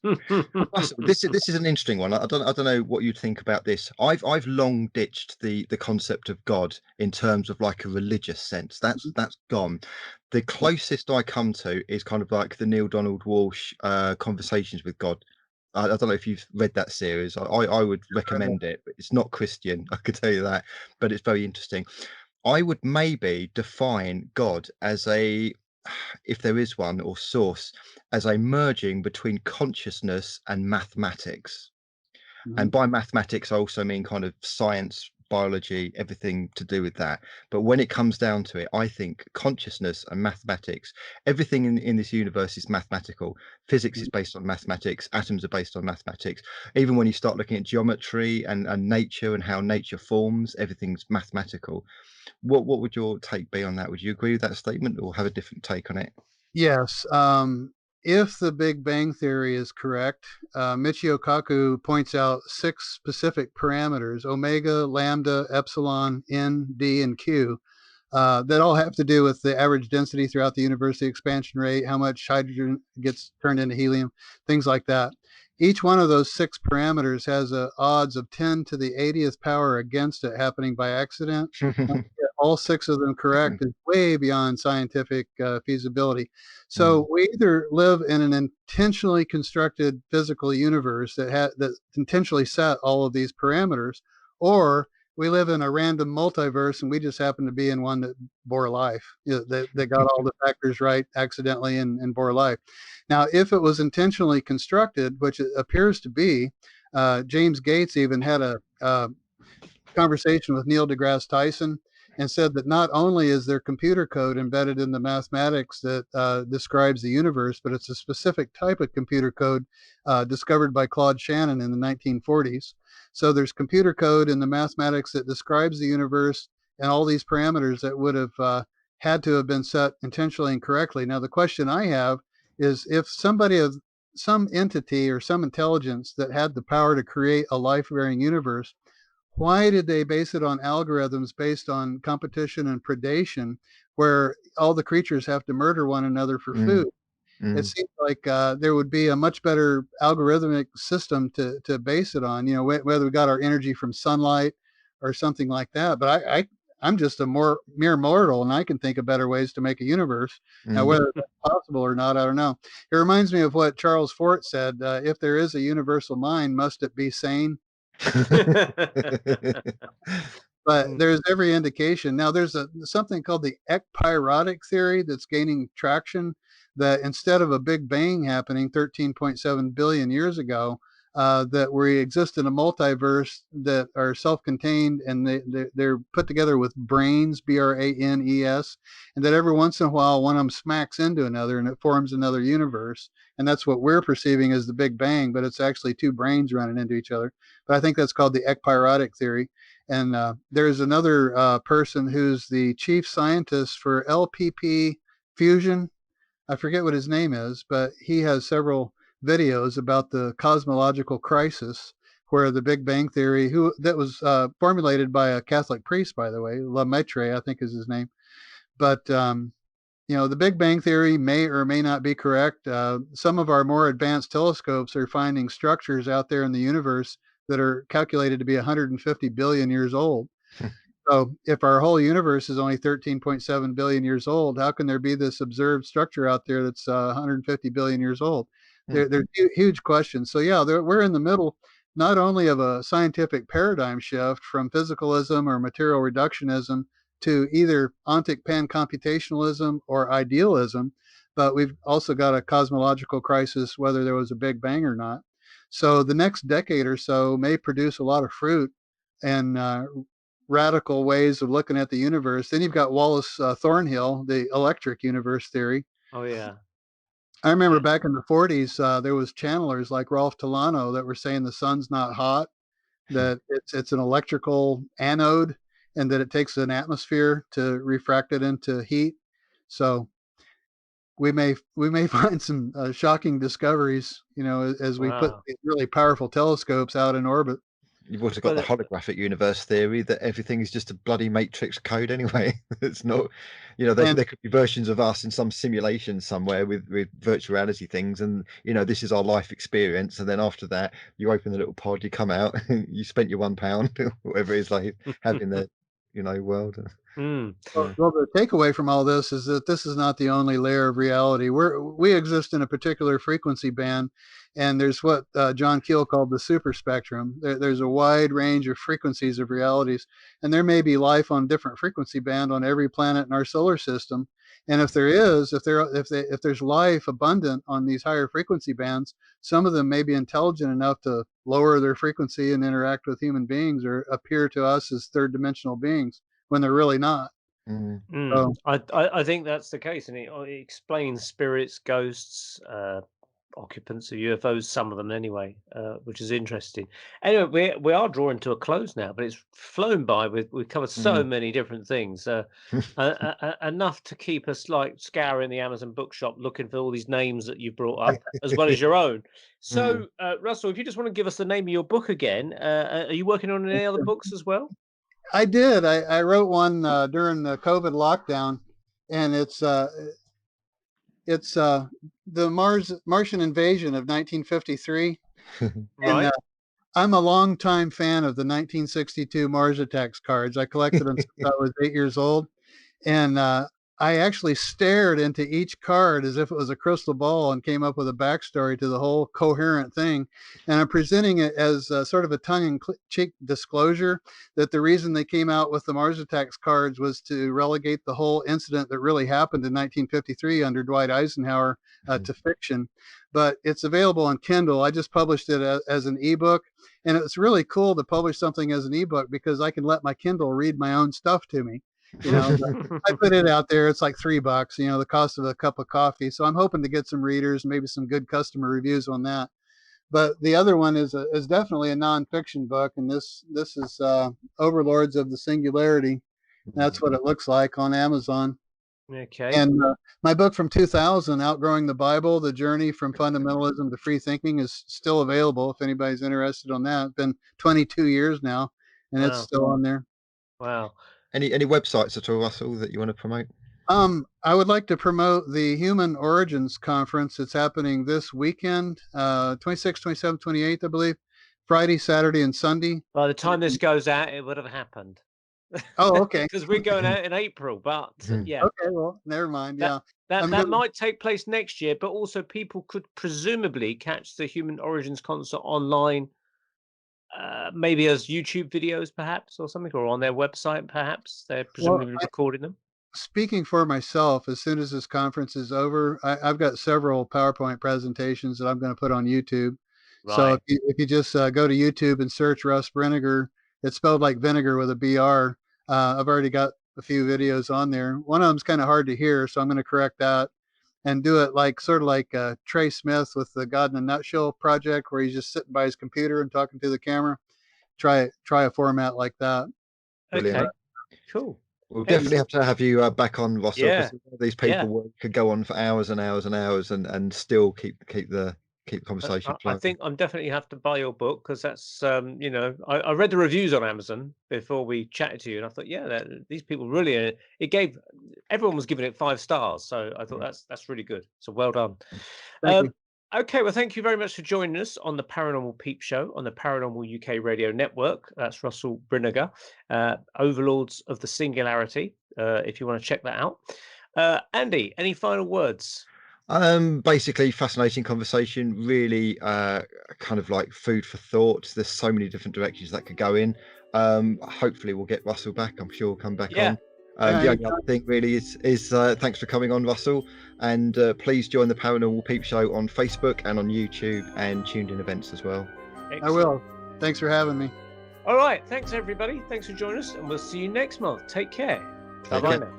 is an interesting one. I don't know what you'd think about this. I've long ditched the concept of God in terms of like a religious sense. That's gone. The closest I come to is kind of like the Neil Donald Walsh Conversations with God. I don't know if you've read that series. I would recommend it. It's not Christian, I could tell you that, but it's very interesting. I would maybe define God as if there is one, or source, as a merging between consciousness and mathematics. And by mathematics, I also mean kind of science, biology, everything to do with that. But when it comes down to it, I think consciousness and mathematics, everything in this universe is mathematical. Physics is based on mathematics. Atoms are based on mathematics. Even when you start looking at geometry and nature and how nature forms, everything's mathematical. What would your take be on that? Would you agree with that statement or have a different take on it? Yes. If the Big Bang Theory is correct, Michio Kaku points out 6 specific parameters: omega, lambda, epsilon, n, d, and q, that all have to do with the average density throughout the universe, the expansion rate, how much hydrogen gets turned into helium, things like that. Each one of those 6 parameters has a odds of 10 to the 80th power against it happening by accident. Get all 6 of them correct is way beyond scientific feasibility. So we either live in an intentionally constructed physical universe that intentionally set all of these parameters, or we live in a random multiverse and we just happen to be in one that bore life. They got all the factors right accidentally and bore life. Now, if it was intentionally constructed, which it appears to be, James Gates even had a conversation with Neil deGrasse Tyson and said that not only is there computer code embedded in the mathematics that describes the universe, but it's a specific type of computer code discovered by Claude Shannon in the 1940s. So there's computer code in the mathematics that describes the universe and all these parameters that would have had to have been set intentionally and correctly. Now, the question I have is if somebody of some entity or some intelligence that had the power to create a life-bearing universe, why did they base it on algorithms based on competition and predation, where all the creatures have to murder one another for food? It seems like there would be a much better algorithmic system to base it on, whether we got our energy from sunlight or something like that. But I'm just a mere mortal, and I can think of better ways to make a universe. Now, whether that's possible or not, I don't know. It reminds me of what Charles Fort said: if there is a universal mind, must it be sane? But there's every indication. Now, there's something called the ekpyrotic theory that's gaining traction, that instead of a big bang happening 13.7 billion years ago, that we exist in a multiverse that are self-contained, and they're put together with branes, branes, and that every once in a while one of them smacks into another and it forms another universe. And that's what we're perceiving as the Big Bang, but it's actually 2 brains running into each other. But I think that's called the ekpyrotic theory. And there's another person who's the chief scientist for LPP fusion. I forget what his name is, but he has several videos about the cosmological crisis, where the Big Bang theory, that was formulated by a Catholic priest, by the way, Lemaitre, I think is his name. But the Big Bang theory may or may not be correct. Some of our more advanced telescopes are finding structures out there in the universe that are calculated to be 150 billion years old. So if our whole universe is only 13.7 billion years old, how can there be this observed structure out there that's 150 billion years old? They're huge questions. So yeah, we're in the middle not only of a scientific paradigm shift from physicalism or material reductionism to either ontic pan-computationalism or idealism, but we've also got a cosmological crisis, whether there was a Big Bang or not. So the next decade or so may produce a lot of fruit and radical ways of looking at the universe. Then you've got Wallace Thornhill, the electric universe theory. Oh, yeah. I remember back in the 40s, there was channelers like Rolf Tolano that were saying the sun's not hot, that it's an electrical anode, and that it takes an atmosphere to refract it into heat. So we may find some shocking discoveries, as we put these really powerful telescopes out in orbit. You've also got the holographic universe theory that everything is just a bloody matrix code anyway. It's not, there could be versions of us in some simulation somewhere with virtual reality things, and this is our life experience. And then after that, you open the little pod, you come out, you spent your £1, whatever it is, like having the world. Well, the takeaway from all this is that this is not the only layer of reality. We exist in a particular frequency band, and there's what John Keel called the super spectrum. There's a wide range of frequencies of realities, and there may be life on different frequency band on every planet in our solar system. And if there's life abundant on these higher frequency bands, some of them may be intelligent enough to lower their frequency and interact with human beings or appear to us as third dimensional beings, when they're really not. So, I think that's the case, and it explains spirits, ghosts, occupants of UFOs, some of them anyway, which is interesting. Anyway, we are drawing to a close now, but it's flown by. We've covered so many different things, enough to keep us like scouring the Amazon bookshop looking for all these names that you brought up, as well as your own. So, Russell, if you just want to give us the name of your book again, are you working on any other books as well? I did. I wrote one during the COVID lockdown, and it's the Martian invasion of 1953. And Right. I'm a longtime fan of the 1962 Mars Attacks cards. I collected them since I was 8 years old. And I actually stared into each card as if it was a crystal ball and came up with a backstory to the whole coherent thing. And I'm presenting it as sort of a tongue-in-cheek disclosure that the reason they came out with the Mars Attacks cards was to relegate the whole incident that really happened in 1953 under Dwight Eisenhower to fiction. But it's available on Kindle. I just published it as an ebook. And it's really cool to publish something as an ebook because I can let my Kindle read my own stuff to me. I put it out there. It's like $3, the cost of a cup of coffee. So I'm hoping to get some readers, maybe some good customer reviews on that. But the other one is definitely a nonfiction book, and this is Overlords of the Singularity. That's what it looks like on Amazon. Okay. And my book from 2000, Outgrowing the Bible: The Journey from Fundamentalism to Free Thinking, is still available if anybody's interested on that. It's been 22 years now, and it's still on there. Wow. Any websites at all, Russell, that you want to promote? I would like to promote the Human Origins Conference. It's happening this weekend, 26th, 27th, 28th, I believe, Friday, Saturday, and Sunday. By the time this goes out, it would have happened. Oh, okay. Because we're going out in April, but yeah. Okay, well, never mind. That might take place next year, but also people could presumably catch the Human Origins concert online, maybe as YouTube videos, perhaps, or something, or on their website, perhaps. They're presumably recording them. Speaking for myself, as soon as this conference is over, I've got several PowerPoint presentations that I'm going to put on YouTube. Right. So if you just go to YouTube and search Russ Brinegar, it's spelled like vinegar with a BR. I've already got a few videos on there. One of them's kind of hard to hear, so I'm going to correct that and do it sort of like Trey Smith with the God in a Nutshell project, where he's just sitting by his computer and talking to the camera. Try a format like that. Brilliant. Okay, cool. We'll definitely have to have you back on, Russell. Yeah. These people could go on for hours and hours and hours and still keep the conversation flowing. I think I'm definitely have to buy your book, because that's I read the reviews on Amazon before we chatted to you, and I thought, these people really everyone was giving it 5 stars, so I thought that's really good. So well done. Thank you. Okay, well, thank you very much for joining us on the Paranormal Peep Show on the Paranormal UK Radio Network. That's Russell Brinegar, Overlords of the Singularity, if you want to check that out. Andy, any final words? Basically, fascinating conversation, really kind of like food for thought. There's so many different directions that could go in. Hopefully we'll get Russell back. I'm sure he'll come back on. The only other thing really is thanks for coming on, Russell, and please join the Paranormal Peep Show on Facebook and on YouTube and Tuned In events as well. Excellent. I will. Thanks for having me. All right, thanks everybody. Thanks for joining us, and we'll see you next month. Take care. Bye-bye now.